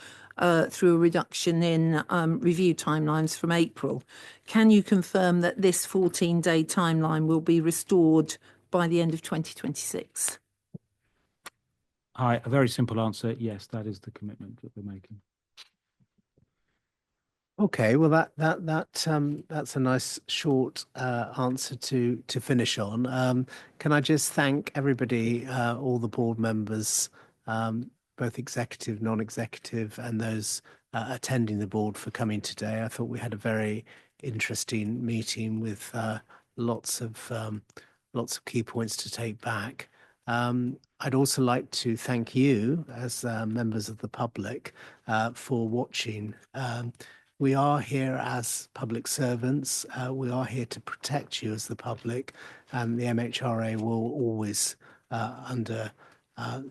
through a reduction in review timelines from April. Can you confirm that this 14-day timeline will be restored by the end of 2026? Hi, a very simple answer. Yes, that is the commitment that we're making. Okay, well that's a nice short answer to finish on. Can I just thank everybody, all the board members, both executive, non-executive, and those attending the board for coming today. I thought we had a very interesting meeting with lots of key points to take back. I'd also like to thank you as members of the public for watching. We are here as public servants. We are here to protect you as the public, and the MHRA will always, under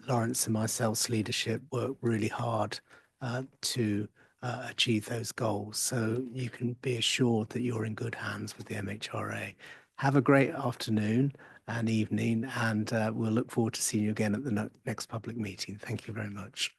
Lawrence and myself's leadership, work really hard to achieve those goals. So you can be assured that you're in good hands with the MHRA. Have a great afternoon and evening, and we'll look forward to seeing you again at the next public meeting. Thank you very much.